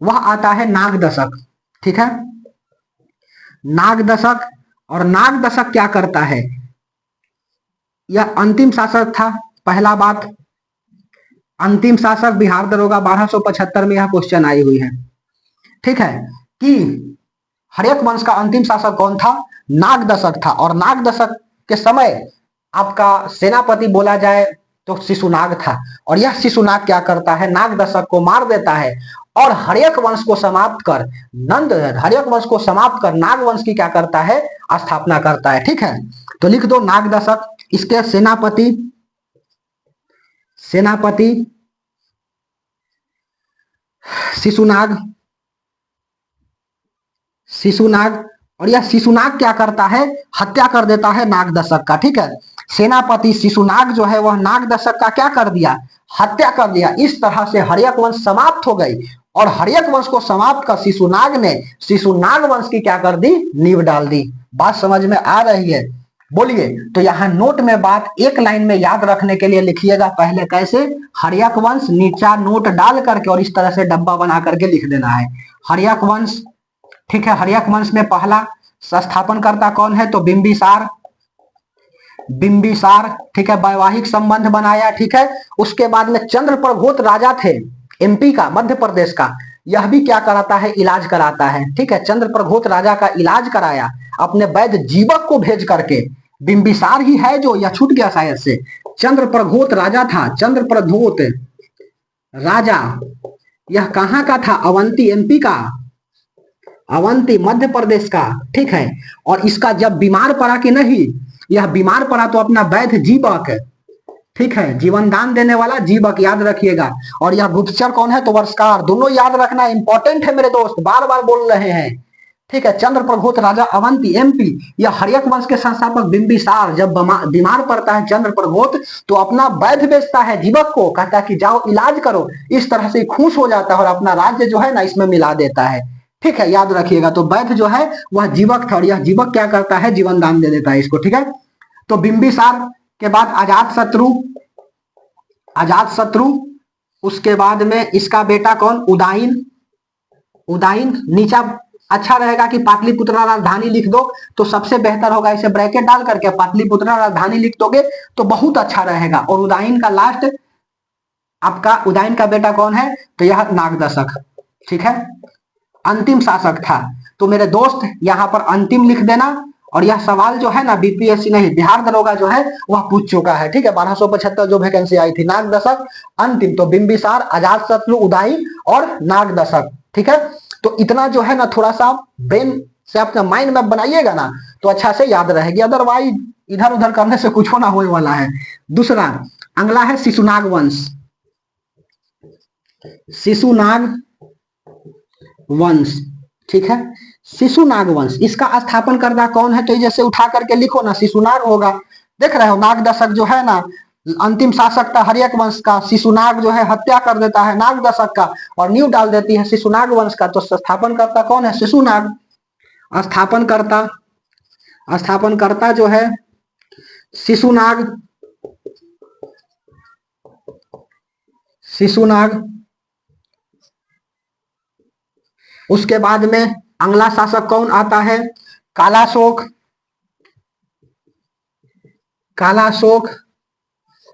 वह आता है नागदशक। ठीक है, नागदशक। और नागदशक क्या करता है? यह अंतिम शासक था। पहला बात, अंतिम शासक बिहार दरोगा 1275 में यह क्वेश्चन आई हुई है। ठीक है, कि हर्यक वंश का अंतिम शासक कौन था? नागदशक था। और नागदशक के समय आपका सेनापति बोला जाए तो शिशुनाग था, और यह शिशुनाग क्या करता है? नागदशक को मार देता है, और हर्यक वंश को समाप्त कर हर्यक वंश को समाप्त कर नाग वंश की क्या करता है? स्थापना करता है। ठीक है, तो लिख दो नागदशक। इसके सेनापति शिशुनाग, शिशुनाग। और यह शिशुनाग क्या करता है? हत्या कर देता है नागदशक का। ठीक है, सेनापति शिशुनाग जो है वह नागदशक का क्या कर दिया? हत्या कर दिया। इस तरह से हर्यक वंश समाप्त हो गई, और हर्यक वंश को समाप्त कर शिशुनाग ने शिशुनाग वंश की क्या कर दी? नींव डाल दी। बात समझ में आ रही है? बोलिए। तो यहाँ नोट में बात एक लाइन में याद रखने के लिए लिखिएगा। पहले कैसे? हर्यक वंश, नीचा नोट डाल करके और इस तरह से डब्बा बना करके लिख देना है हर्यक वंश। ठीक है, हर्यक वंश में पहला स्थापन करता कौन है? तो बिंबिसार, बिंबिसार। ठीक है, वैवाहिक संबंध बनाया। ठीक है, उसके बाद में चंद्रप्रघोत राजा थे एमपी का, मध्य प्रदेश का, यह भी क्या कराता है? इलाज कराता है। ठीक है, चंद्रप्रघोत राजा का इलाज कराया अपने वैद्य जीवक को भेज करके। बिंबिसार ही है जो, यह छूट गया शायद से। चंद्रप्रघोत राजा था, चंद्रप्रघोत राजा। यह कहां का था? अवंती एमपी का, अवंती मध्य प्रदेश का। ठीक है, और इसका जब बीमार पड़ा कि नहीं, यह बीमार पड़ा तो अपना वैद्य जीवक, ठीक है, जीवन दान देने वाला जीवक, याद रखिएगा। और यह गुप्तचर कौन है? तो वर्षकार। दोनों याद रखना इंपॉर्टेंट है मेरे दोस्त, बार बार बोल रहे हैं। ठीक है, चंद्रप्रघोत राजा अवंती एमपी। यह हर्यक वंश के संस्थापक बिंबिसार जब बीमार पड़ता है चंद्रप्रघोत, तो अपना वैद्य बेचता है जीवक को, कहता है कि जाओ इलाज करो। इस तरह से खुश हो जाता है और अपना राज्य जो है ना इसमें मिला देता है। ठीक है, याद रखिएगा। तो वैद्य जो है वह जीवक था, और यह जीवक क्या करता है? जीवन दान दे देता है इसको। ठीक है, तो बिंबिसार के बाद अजात शत्रु, अजात शत्रु उसके बाद में इसका बेटा कौन, उदाइन। उदाइन नीचा अच्छा रहेगा कि पाटलिपुत्रा राजधानी लिख दो तो सबसे बेहतर होगा, इसे ब्रैकेट डाल करके पाटलिपुत्रा राजधानी लिख दोगे तो बहुत अच्छा रहेगा। और उदाइन का लास्ट, आपका उदाइन का बेटा कौन है, तो यह नागदशक, ठीक है, अंतिम शासक था। तो मेरे दोस्त यहाँ पर अंतिम लिख देना। और यह सवाल जो है ना बीपीएससी नहीं, बिहार दरोगा जो है वह पूछ चुका है, ठीक है। 1275 जो वैकेंसी आई थी, नागदशक अंतिम, तो बिंबिसार, अजातशत्रु, उदाई और नागदशक, ठीक है। तो इतना जो है ना थोड़ा सा ब्रेन से अपना माइंड मैप बनाइएगा ना तो अच्छा से याद रहेगी, अदरवाइज इधर उधर करने से कुछ होना होने वाला है। दूसरा अगला है शिशुनाग वंश। शिशुनाग वंश, ठीक है, शिशुनाग वंश, इसका स्थापन करता कौन है, तो जैसे उठा करके लिखो ना, शिशुनाग होगा। देख रहे हो, नागदशक जो है ना अंतिम शासक था हर्यक वंश का, शिशुनाग जो है हत्या कर देता है नागदशक का और नींव डाल देती है शिशुनाग वंश का, तो स्थापन करता कौन है, शिशुनाग। स्थापन करता, स्थापन करता जो है शिशुनाग, शिशुनाग। उसके बाद में अगला शासक कौन आता है, कालाशोक, कालाशोक,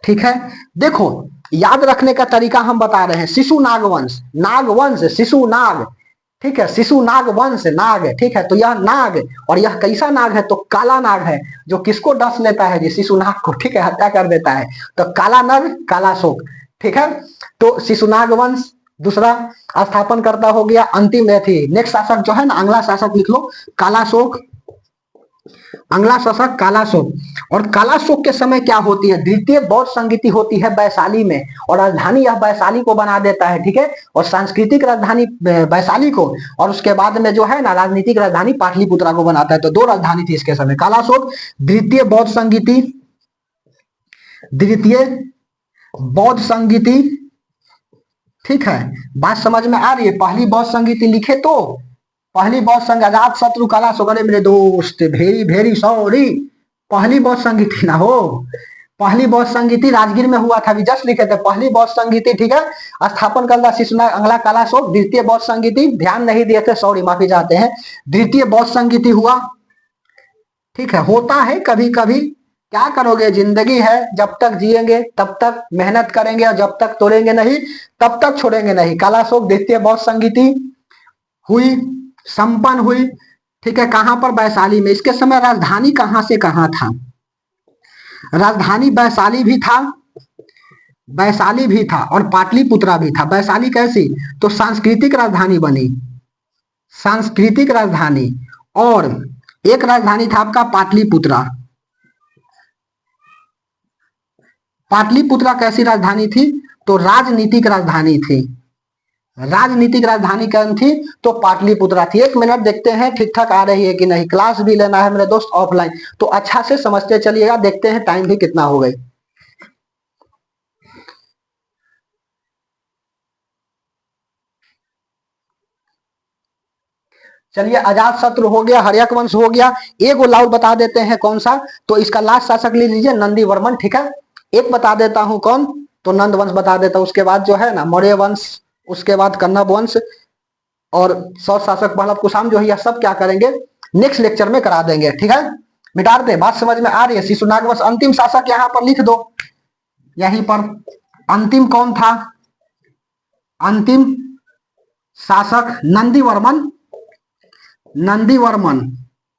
ठीक है। देखो याद रखने का तरीका हम बता रहे हैं, शिशु नागवंश, नागवंश शिशु नाग, ठीक है, शिशु नाग वंश नाग, ठीक है। तो यह नाग, और यह कैसा नाग है, तो काला नाग है, जो किसको डस लेता है जी, शिशु नाग को, ठीक है, हत्या कर देता है। तो काला नाग, कालाशोक, ठीक है। तो शिशुनाग वंश दूसरा स्थापन करता हो गया। अंतिम थी नेक्स्ट शासक जो है ना, अगला शासक लिख लो कालाशोक, अगला शासक कालाशोक। और कालाशोक के समय क्या होती है, द्वितीय बौद्ध संगीति होती है वैशाली में, और राजधानी यह वैशाली को बना देता है, ठीक है, और सांस्कृतिक राजधानी वैशाली को, और उसके बाद में जो है ना राजनीतिक राजधानी पाटलिपुत्रा को बनाता है। तो दो राजधानी थी इसके समय, कालाशोक द्वितीय बौद्ध संगीति, द्वितीय बौद्ध संगीति, ठीक है। बात समझ में आ रही है, पहली बौद्ध संगीति लिखे तो पहली बौद्ध संघ अजात शत्रु कालाशोक, अरे मेरे दोस्त वेरी वेरी सॉरी, पहली बौद्ध संगीति ना हो, पहली बौद्ध संगीति राजगीर में हुआ था, अभी जस्ट लिखे थे पहली बौद्ध संगीति, ठीक है। स्थापन करता शिशुनाग, अगला कालाशोक, द्वितीय बौद्ध संगीति ध्यान नहीं दिए थे, सॉरी माफी चाहते हैं, द्वितीय बौद्ध संगीति हुआ, ठीक है। होता है कभी कभी, क्या करोगे, जिंदगी है, जब तक जिएंगे तब तक मेहनत करेंगे, और जब तक तोड़ेंगे नहीं तब तक छोड़ेंगे नहीं। कालाशोक द्वितीय बौद्ध संगीति हुई, संपन्न हुई, ठीक है, कहां पर, वैशाली में। इसके समय राजधानी कहां से कहां था, राजधानी वैशाली भी था, वैशाली भी था और पाटलिपुत्रा भी था। वैशाली कैसी, तो सांस्कृतिक राजधानी बनी, सांस्कृतिक राजधानी। और एक राजधानी था आपका पाटलिपुत्रा। पाटलिपुत्रा कैसी राजधानी थी, तो राजनीतिक राजधानी थी, राजनीतिक राजधानी कौन थी, तो पाटलिपुत्रा थी। एक मिनट देखते हैं ठीक ठाक आ रही है कि नहीं, क्लास भी लेना है मेरे दोस्त ऑफलाइन, तो अच्छा से समझते चलिएगा, देखते हैं टाइम भी कितना हो गई। चलिए अजात शत्रु हो गया, हर्यक वंश हो गया, एक वो लाउड बता देते हैं कौन सा, तो इसका लास्ट शासक ले लीजिए नंदी वर्मन, ठीक है। एक बता देता हूं कौन, तो नंद वंश बता देता हूं, उसके बाद जो है ना मौर्य वंश, उसके बाद कन्नब वंश, और सौ शासक पहलव कुशाम जो है, यह सब क्या करेंगे नेक्स्ट लेक्चर में करा देंगे, ठीक है। मिटा दे, बात समझ में आ रही है। शिशुनाग वंश अंतिम शासक यहां पर लिख दो, यहीं पर अंतिम कौन था, अंतिम शासक नंदीवर्मन, नंदीवर्मन,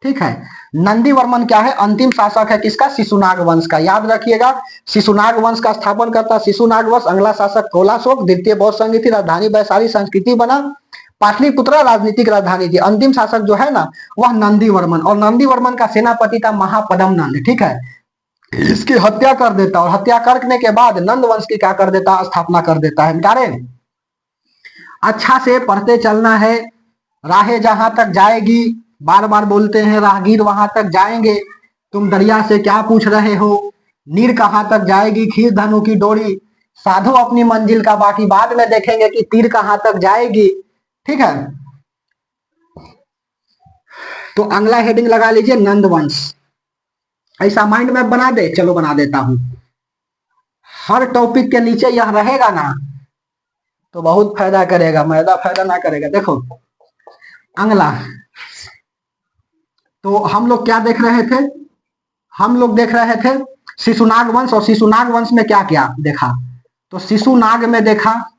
ठीक है। नंदीवर्मन क्या है, अंतिम शासक है किसका, शिशुनाग वंश का, याद रखिएगा। शिशुनाग वंश का स्थापन करता शिशुनाग वंश, अगला शासक कोलाशोक, द्वितीय बौद्ध संगीति, राजधानी वैशाली, संस्कृति बना, पाटलिपुत्रा राजनीतिक राजधानी थी, अंतिम शासक जो है ना वह नंदीवर्मन, और नंदीवर्मन का सेनापति था महापदम नंद, ठीक है। इसकी हत्या कर देता, और हत्या करने के बाद नंद वंश की क्या कर देता, स्थापना कर देता है। मिटारे, अच्छा से पढ़ते चलना है, राहें जहां तक जाएगी, बार बार बोलते हैं राहगीर वहां तक जाएंगे, तुम दरिया से क्या पूछ रहे हो, नीर कहां तक जाएगी, खीर धनु की डोरी, साधो अपनी मंजिल का, बाकी बाद में देखेंगे कि तीर कहां तक जाएगी, ठीक है। तो अगला हेडिंग लगा लीजिए नंद वंश, ऐसा माइंड मैप बना दे, चलो बना देता हूं, हर टॉपिक के नीचे यह रहेगा ना, तो बहुत फायदा करेगा, मैदा फायदा ना करेगा। देखो अगला, तो हम लोग क्या देख रहे थे, हम लोग देख रहे थे शिशुनाग वंश, और शिशुनाग वंश में क्या क्या देखा, तो शिशुनाग में देखा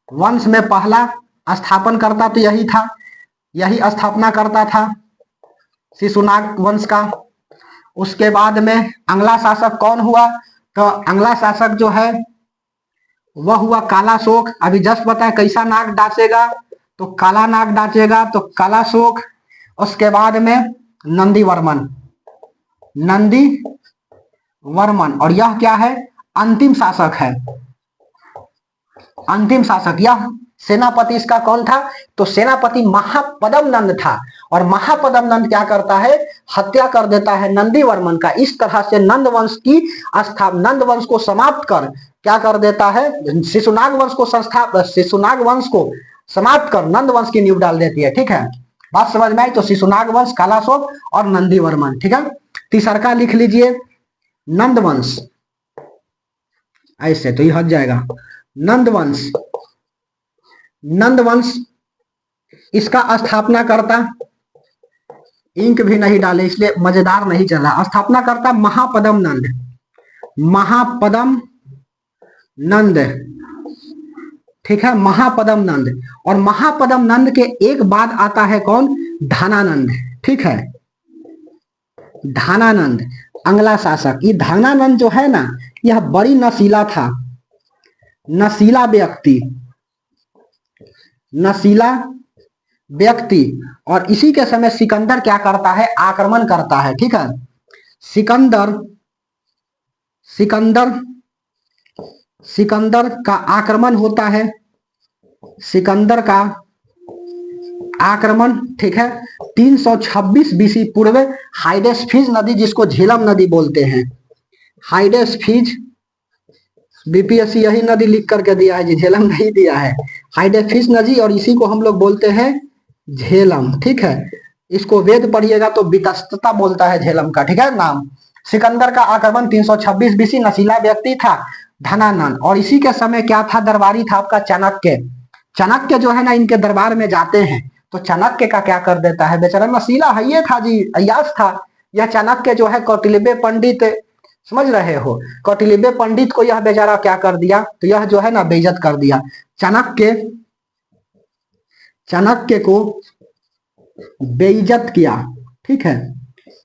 वंश में पहला स्थापन करता तो यही था, यही स्थापना करता था शिशुनाग वंश का। उसके बाद में अगला शासक कौन हुआ, तो अगला शासक जो है वह हुआ कालाशोक। अभी जस्ट बताया कैसा नाग डांचेगा, तो काला नाग डांचेगा, तो कालाशोक। उसके बाद में नंदी वर्मन, नंदी वर्मन, और यह क्या है, अंतिम शासक है, अंतिम शासक। यह सेनापति इसका कौन था, तो सेनापति महापदम नंद था। और महापदम नंद क्या करता है, हत्या कर देता है नंदी वर्मन का। इस तरह से नंद वंश की नंद वंश को समाप्त कर क्या कर देता है, शिशुनाग वंश को शिशुनाग वंश को समाप्त कर नंद वंश की नींव डाल देती है। ठीक है, बात समझ में आई। तो शिशुनाग वंश, कालाशोक और नंदी वर्मन। ठीक है, तीसरा लिख लीजिए नंद वंश, ऐसे तो ये हट जाएगा। नंद वंश, नंद वंश इसका स्थापना करता, इंक भी नहीं डाले इसलिए मजेदार नहीं चला, स्थापना करता महापदम नंद, महापदम नंद। ठीक है, महापदम नंद। और महापदम नंद के एक बाद आता है कौन, धानानंद। ठीक है, धानानंद अगला शासक। ये धानानंद जो है ना, यह बड़ी नशीला था, नशीला व्यक्ति, नशीला व्यक्ति। और इसी के समय सिकंदर क्या करता है, आक्रमण करता है। ठीक है, सिकंदर, सिकंदर, सिकंदर का आक्रमण होता है, सिकंदर का आक्रमण। ठीक है, 326 बीसी पूर्व हाइडेस्फिज नदी, जिसको झेलम नदी बोलते हैं, हाइडेस्फिज, बीपीएससी यही नदी लिख करके दिया है जी, झेलम नहीं दिया है, हाइडेस्फिज नदी, और इसी को हम लोग बोलते हैं झेलम। ठीक है, इसको वेद पढ़िएगा तो वितस्तता बोलता है झेलम का। ठीक है नाम। सिकंदर का आक्रमण 326 बीसी, नशीला व्यक्ति था धनानंद। और इसी के समय क्या था, दरबारी था आपका चाणक्य। चाणक्य जो है ना, इनके दरबार में जाते हैं, तो चाणक्य का क्या कर देता है, बेचारा नशीला है ये था जी, अय्याश था यह चाणक्य जो है। कौटिल्य पंडित, समझ रहे हो, कौटिल्य पंडित को यह बेचारा क्या कर दिया, तो यह जो है ना बेइज्जत कर दिया। चाणक्य, चाणक्य को बेइज्जत किया। ठीक है,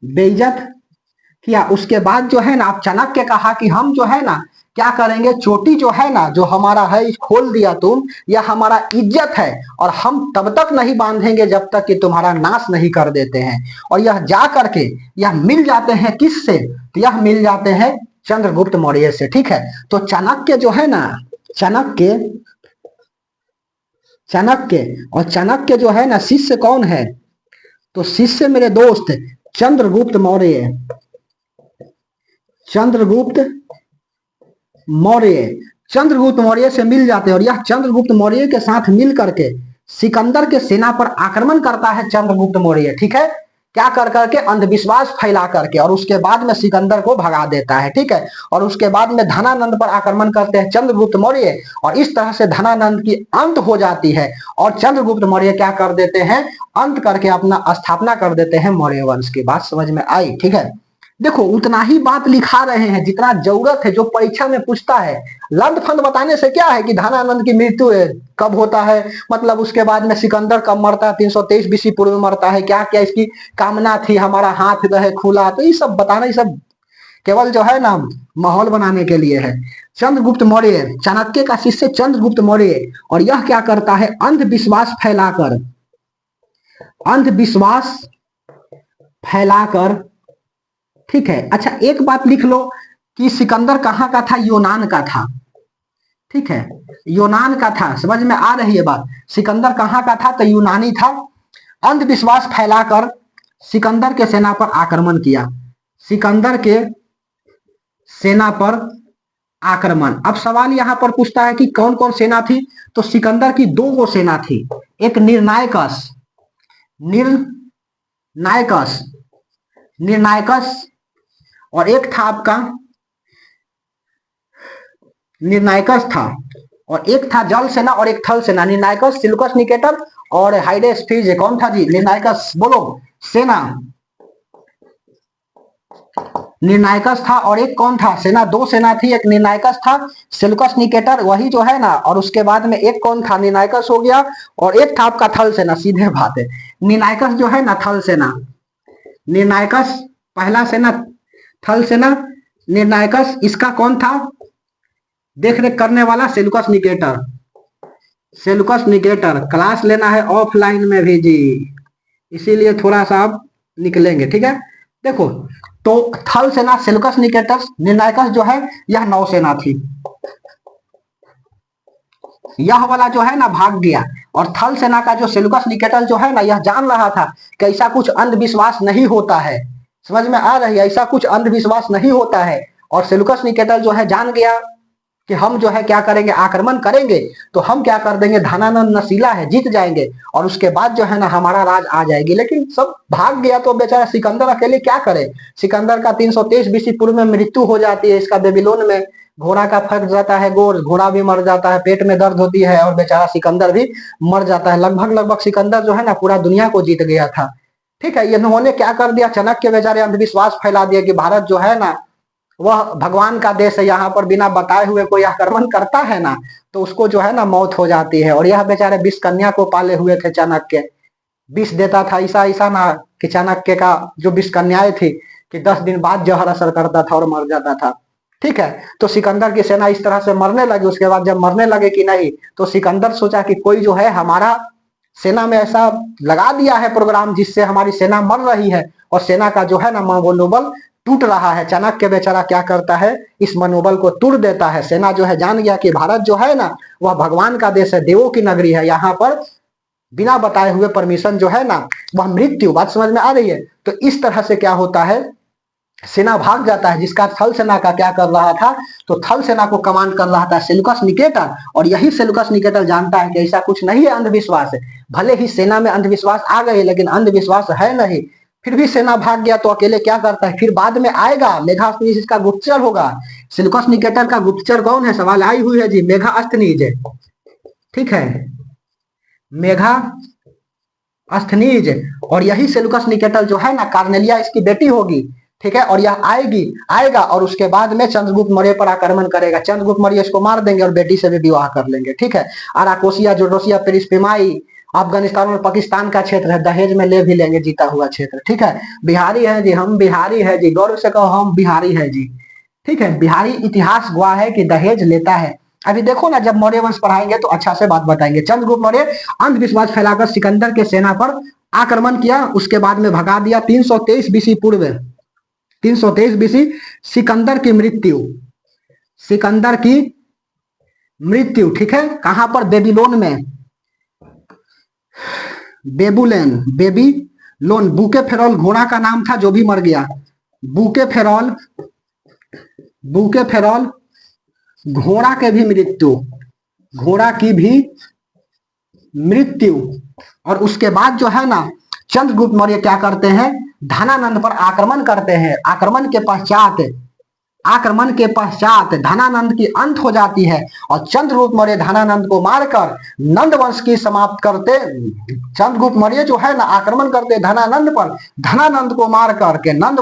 बेइज्जत किया। उसके बाद जो है ना, आप चाणक्य कहा कि हम जो है ना क्या करेंगे, चोटी जो है ना, जो हमारा है खोल दिया तुम, यह हमारा इज्जत है, और हम तब तक नहीं बांधेंगे जब तक कि तुम्हारा नाश नहीं कर देते हैं। और यह जा करके यह मिल जाते हैं किससे, तो यह मिल जाते हैं चंद्रगुप्त मौर्य से। ठीक है, तो चाणक्य जो है ना, चाणक्य, चाणक्य, और चाणक्य जो है ना शिष्य कौन है, तो शिष्य मेरे दोस्त चंद्रगुप्त मौर्य, चंद्रगुप्त मौर्य, चंद्रगुप्त मौर्य से मिल जाते हैं। और यह चंद्रगुप्त मौर्य के साथ मिल करके सिकंदर के सेना पर आक्रमण करता है चंद्रगुप्त मौर्य। ठीक है, क्या कर करके, अंधविश्वास फैला करके, और उसके बाद में सिकंदर को भगा देता है। ठीक है, और उसके बाद में धनानंद पर आक्रमण करते हैं चंद्रगुप्त मौर्य, और इस तरह से धनानंद की अंत हो जाती है। और चंद्रगुप्त मौर्य क्या कर देते हैं, अंत करके अपना स्थापना कर देते हैं मौर्य वंश की। बात समझ में आई। ठीक है, देखो उतना ही बात लिखा रहे हैं जितना जरूरत है, जो परीक्षा में पूछता है। लंड फंड बताने से क्या है कि धनानंद की मृत्यु कब होता है, मतलब उसके बाद में सिकंदर कब मरता है, 323 बीसी पूर्व में मरता है, क्या क्या इसकी कामना थी, हमारा हाथ रहे खुला, तो ये सब बताना, ये सब केवल जो है ना माहौल बनाने के लिए है। चंद्रगुप्त मौर्य, चाणक्य का शिष्य चंद्रगुप्त मौर्य, और यह क्या करता है, अंधविश्वास फैलाकर, अंधविश्वास फैलाकर। ठीक है, अच्छा एक बात लिख लो कि सिकंदर कहाँ का था, यूनान का था। ठीक है, यूनान का था, समझ में आ रही है बात। सिकंदर कहाँ का था, तो यूनानी था। अंधविश्वास फैलाकर सिकंदर के सेना पर आक्रमण किया, सिकंदर के सेना पर आक्रमण। अब सवाल यहां पर पूछता है कि कौन कौन सेना थी, तो सिकंदर की दो गो सेना थी, एक निर्णायकस, निर्णायकस, निर्णायकस, और एक था आपका निर्णायकस था, और एक था जल सेना और एक थल सेना, निर्णायकस, सिल्कस, निकेटर और हाइडेस फिज। कौन था जी? निर्णायकस, बोलो। सेना निर्णायकस था और एक कौन था? सेना। दो सेना थी, एक निर्णायकस था, सिल्कस निकेटर वही जो है ना, और उसके बाद में एक कौन था? निर्णायकस हो गया, और एक था आपका थल सेना। सीधे बात है, निर्णायकस जो है ना थल सेना, निर्णायकस पहला सेना, थल सेना, निर्णायकस इसका कौन था? देख रेख करने वाला Seleucus Nicator. Seleucus Nicator class लेना है ऑफलाइन में भी जी, इसीलिए थोड़ा सा आप निकलेंगे, ठीक है। देखो, तो थल सेना सेल्यूकस निकेटर, निर्णायकस जो है यह नौसेना थी। यह वाला जो है ना भाग गया, और थल सेना का जो सेल्यूकस निकेटर जो है ना, यह जान रहा था कि ऐसा कुछ अंधविश्वास नहीं होता है। समझ में आ रही है? ऐसा कुछ अंधविश्वास नहीं होता है। और सेल्यूकस निकेटर जो है जान गया कि हम जो है क्या करेंगे, आक्रमण करेंगे तो हम क्या कर देंगे, धनानंद नशीला है, जीत जाएंगे, और उसके बाद जो है ना हमारा राज आ जाएगी। लेकिन सब भाग गया तो बेचारा सिकंदर अकेले क्या करे। सिकंदर का 323 बीसी पूर्व में मृत्यु हो जाती है इसका बेबीलोन में। घोड़ा का फट जाता है गोर, घोड़ा भी मर जाता है, पेट में दर्द होती है, और बेचारा सिकंदर भी मर जाता है। लगभग लगभग सिकंदर जो है ना पूरा दुनिया को जीत गया था। ठीक है, इन्होंने क्या कर दिया, चाणक्य बेचारे अंधविश्वास फैला दिया कि भारत जो है ना वह भगवान का देश है, यहाँ पर बिना बताए हुए कोई आक्रमण करता है ना तो उसको जो है ना मौत हो जाती है। और यह बेचारे 20 कन्या को पाले हुए थे चाणक्य, 20 देता था। ऐसा ऐसा ना कि चाणक्य का जो 20 कन्याएं थी कि 10 दिन बाद जहर असर करता था और मर जाता था। ठीक है, तो सिकंदर की सेना इस तरह से मरने लगी। उसके बाद जब मरने लगे कि नहीं, तो सिकंदर सोचा कि कोई जो है हमारा सेना में ऐसा लगा दिया है प्रोग्राम जिससे हमारी सेना मर रही है, और सेना का जो है ना मनोबल टूट रहा है। चाणक्य बेचारा क्या करता है, इस मनोबल को तोड़ देता है। सेना जो है जान गया कि भारत जो है ना वह भगवान का देश है, देवों की नगरी है, यहाँ पर बिना बताए हुए परमिशन जो है ना वह मृत्यु। बात समझ में आ रही है? तो इस तरह से क्या होता है, सेना भाग जाता है, जिसका थल सेना का क्या कर रहा था, तो थल सेना को कमांड कर रहा था सेल्यूकस निकेटर। और यही सेल्यूकस निकेटर जानता है कि ऐसा कुछ नहीं है, अंधविश्वास है। भले ही सेना में अंधविश्वास आ गए लेकिन अंधविश्वास है नहीं। फिर भी सेना भाग गया तो अकेले क्या करता है, फिर बाद में आएगा मेघास्थनीज इसका गुप्तचर होगा। सेल्यूकस निकेटर का गुप्तचर कौन है, सवाल आई हुई है जी, मेघास्थनीज। ठीक है, मेघा अस्थनीज। और यही सेल्यूकस निकेटर जो है ना, कार्नेलिया इसकी बेटी होगी। ठीक है, और यह आएगा और उसके बाद में चंद्रगुप्त मौर्य पर आक्रमण करेगा। चंद्रगुप्त मौर्य इसको मार देंगे और बेटी से भी विवाह कर लेंगे। ठीक है, आराकोसिया, जोडोसिया, पेरिस्पिमाई, अफगानिस्तान और पाकिस्तान का क्षेत्र है, दहेज में ले भी लेंगे जीता हुआ क्षेत्र। ठीक है, बिहारी है जी, हम बिहारी है जी, गौरव से कहो हम बिहारी है जी। ठीक है, बिहारी इतिहास गवाह है कि दहेज लेता है। अभी देखो ना, जब मौर्य वंश पढ़ाएंगे तो अच्छा से बात बताएंगे। चंद्रगुप्त मौर्य अंधविश्वास फैलाकर सिकंदर के सेना पर आक्रमण किया, उसके बाद में भगा दिया। 323 बीसी पूर्व, 323 बीसी सिकंदर की मृत्यु, सिकंदर की मृत्यु। ठीक है, कहां पर, बेबीलोन में, बेबुलेन, बेबीलोन। बुके फेरोल घोड़ा का नाम था जो भी मर गया। बुके फेरोल, बुके फेरोल घोड़ा के भी मृत्यु, घोड़ा की भी मृत्यु। और उसके बाद जो है ना चंद्रगुप्त मौर्य क्या करते हैं, धनानंद पर आक्रमण करते हैं। आक्रमण के पश्चात धनानंद की अंत हो जाती है, और चंद्रगुप्त मौर्य धनानंद को मारकर नंद वंश की समाप्त करते। चंद्रगुप्त मौर्य जो है ना आक्रमण करते धनानंद पर, धनानंद को मार करके नंद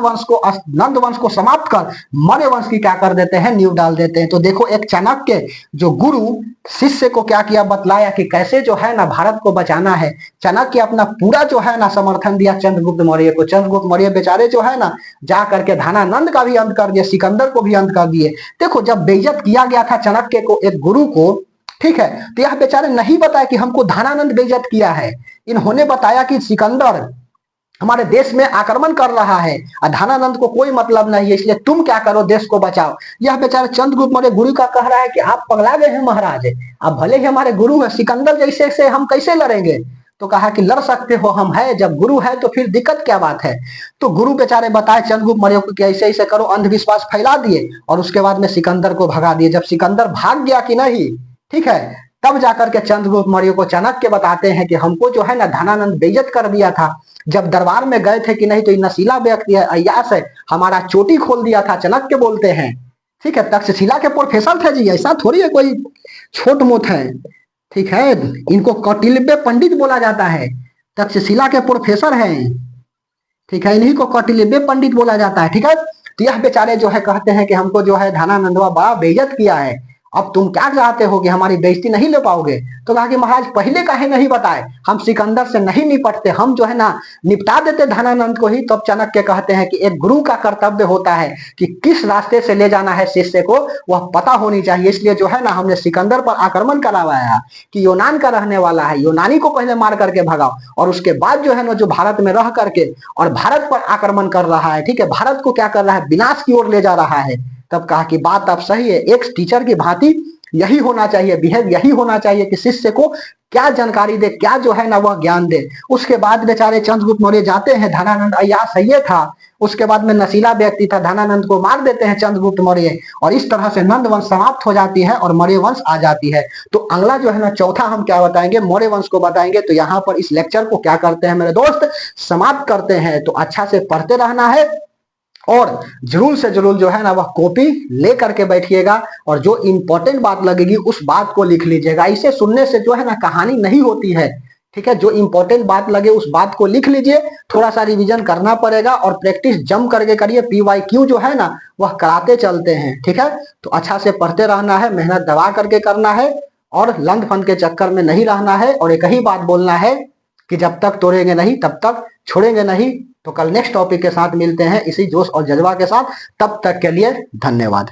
वंश को समाप्त कर मौर्य वंश की क्या कर देते हैं, नींव डाल देते हैं। तो देखो, एक चाणक्य जो गुरु शिष्य को क्या किया, बतलाया कि कैसे जो है ना भारत को बचाना है। चाणक्य अपना पूरा जो है ना समर्थन दिया चंद्रगुप्त मौर्य को। चंद्रगुप्त मौर्य बेचारे जो है ना जा करके धनानंद का भी अंत कर दिया, सिकंदर को भी अंत कर दिए। देखो, जब बेइज्जत किया गया था चाणक्य को, एक गुरु को, ठीक है, तो यह बेचारे नहीं बताया कि हमको धनानंद बेइज्जत किया है। इन्होंने बताया कि सिकंदर हमारे देश में आक्रमण कर रहा है और धनानंद को कोई मतलब नहीं है, इसलिए तुम क्या करो, देश को बचाओ। यह बेचारा चंद्रगुप्त मौर्य गुरु का कह रहा है कि आप पगला गए हैं महाराज, आप भले ही हमारे गुरु हैं, सिकंदर जैसे से हम कैसे लड़ेंगे। तो कहा कि लड़ सकते हो, हम है, जब गुरु है तो फिर दिक्कत क्या बात है। तो गुरु बेचारे बताए चंद्रगुप्त मौर्य को कि ऐसे ऐसे करो, अंधविश्वास फैला दिए, और उसके बाद में सिकंदर को भगा दिए। जब सिकंदर भाग गया कि नहीं, ठीक है, तब जाकर के चंद्रगुप्त मौर्य को चाणक्य बताते हैं कि हमको जो है ना धनानंद बेइज्जत कर दिया था। जब दरबार में गए थे कि नहीं, तो नशीला व्यक्ति है, अय्यास है, हमारा चोटी खोल दिया था, चाणक्य बोलते हैं। ठीक है, तक्षशिला के प्रोफेसर थे जी, ऐसा थोड़ी है कोई छोट मोट है, ठीक है। इनको कौटिल्य पंडित बोला जाता है, तक्षशिला के प्रोफेसर हैं, ठीक है। इन्हीं को कौटिल्य पंडित बोला जाता है, ठीक है। तो यह बेचारे जो है कहते हैं कि हमको जो है धनानंदवा बड़ा बेइज्जत किया है, अब तुम क्या चाहते हो कि हमारी बेइज्जती नहीं ले पाओगे? तो कहा कि महाराज पहले काहे नहीं बताए, हम सिकंदर से नहीं निपटते, हम जो है ना निपटा देते धनानंद को ही। तो अब चाणक्य कहते हैं कि एक गुरु का कर्तव्य होता है कि किस रास्ते से ले जाना है शिष्य को वह पता होनी चाहिए। इसलिए जो है ना हमने सिकंदर पर आक्रमण करवाया कि यूनान का रहने वाला है, यूनानी को पहले मार करके भगाओ, और उसके बाद जो है ना जो भारत में रह करके और भारत पर आक्रमण कर रहा है, ठीक है, भारत को क्या कर रहा है, विनाश की ओर ले जा रहा है। तब कहा कि बात अब सही है, एक टीचर की भांति यही होना चाहिए, बिहेव यही होना चाहिए कि शिष्य को क्या जानकारी दे, क्या जो है ना वह ज्ञान दे। उसके बाद बेचारे चंद्रगुप्त मौर्य जाते हैं, धनानंद अय्यास सही था, उसके बाद में नशीला व्यक्ति था, धनानंद को मार देते हैं चंद्रगुप्त मौर्य, और इस तरह से नंद वंश समाप्त हो जाती है और मौर्य वंश आ जाती है। तो अगला जो है ना चौथा हम क्या बताएंगे, मौर्य वंश को बताएंगे। तो यहाँ पर इस लेक्चर को क्या करते हैं मेरे दोस्त, समाप्त करते हैं। तो अच्छा से पढ़ते रहना है, और जरूर से जरूर जो है ना वह कॉपी ले करके बैठिएगा, और जो इंपॉर्टेंट बात लगेगी उस बात को लिख लीजिएगा। इसे सुनने से जो है ना कहानी नहीं होती है, ठीक है। जो इंपॉर्टेंट बात लगे उस बात को लिख लीजिए, थोड़ा सा रिवीजन करना पड़ेगा, और प्रैक्टिस जम करके करिए। PYQ जो है ना वह कराते चलते हैं, ठीक है। तो अच्छा से पढ़ते रहना है, मेहनत दबा करके करना है, और लंद फंद के चक्कर में नहीं रहना है। और एक ही बात बोलना है कि जब तक तोड़ेंगे नहीं तब तक छोड़ेंगे नहीं। तो कल नेक्स्ट टॉपिक के साथ मिलते हैं इसी जोश और जज्बा के साथ, तब तक के लिए धन्यवाद।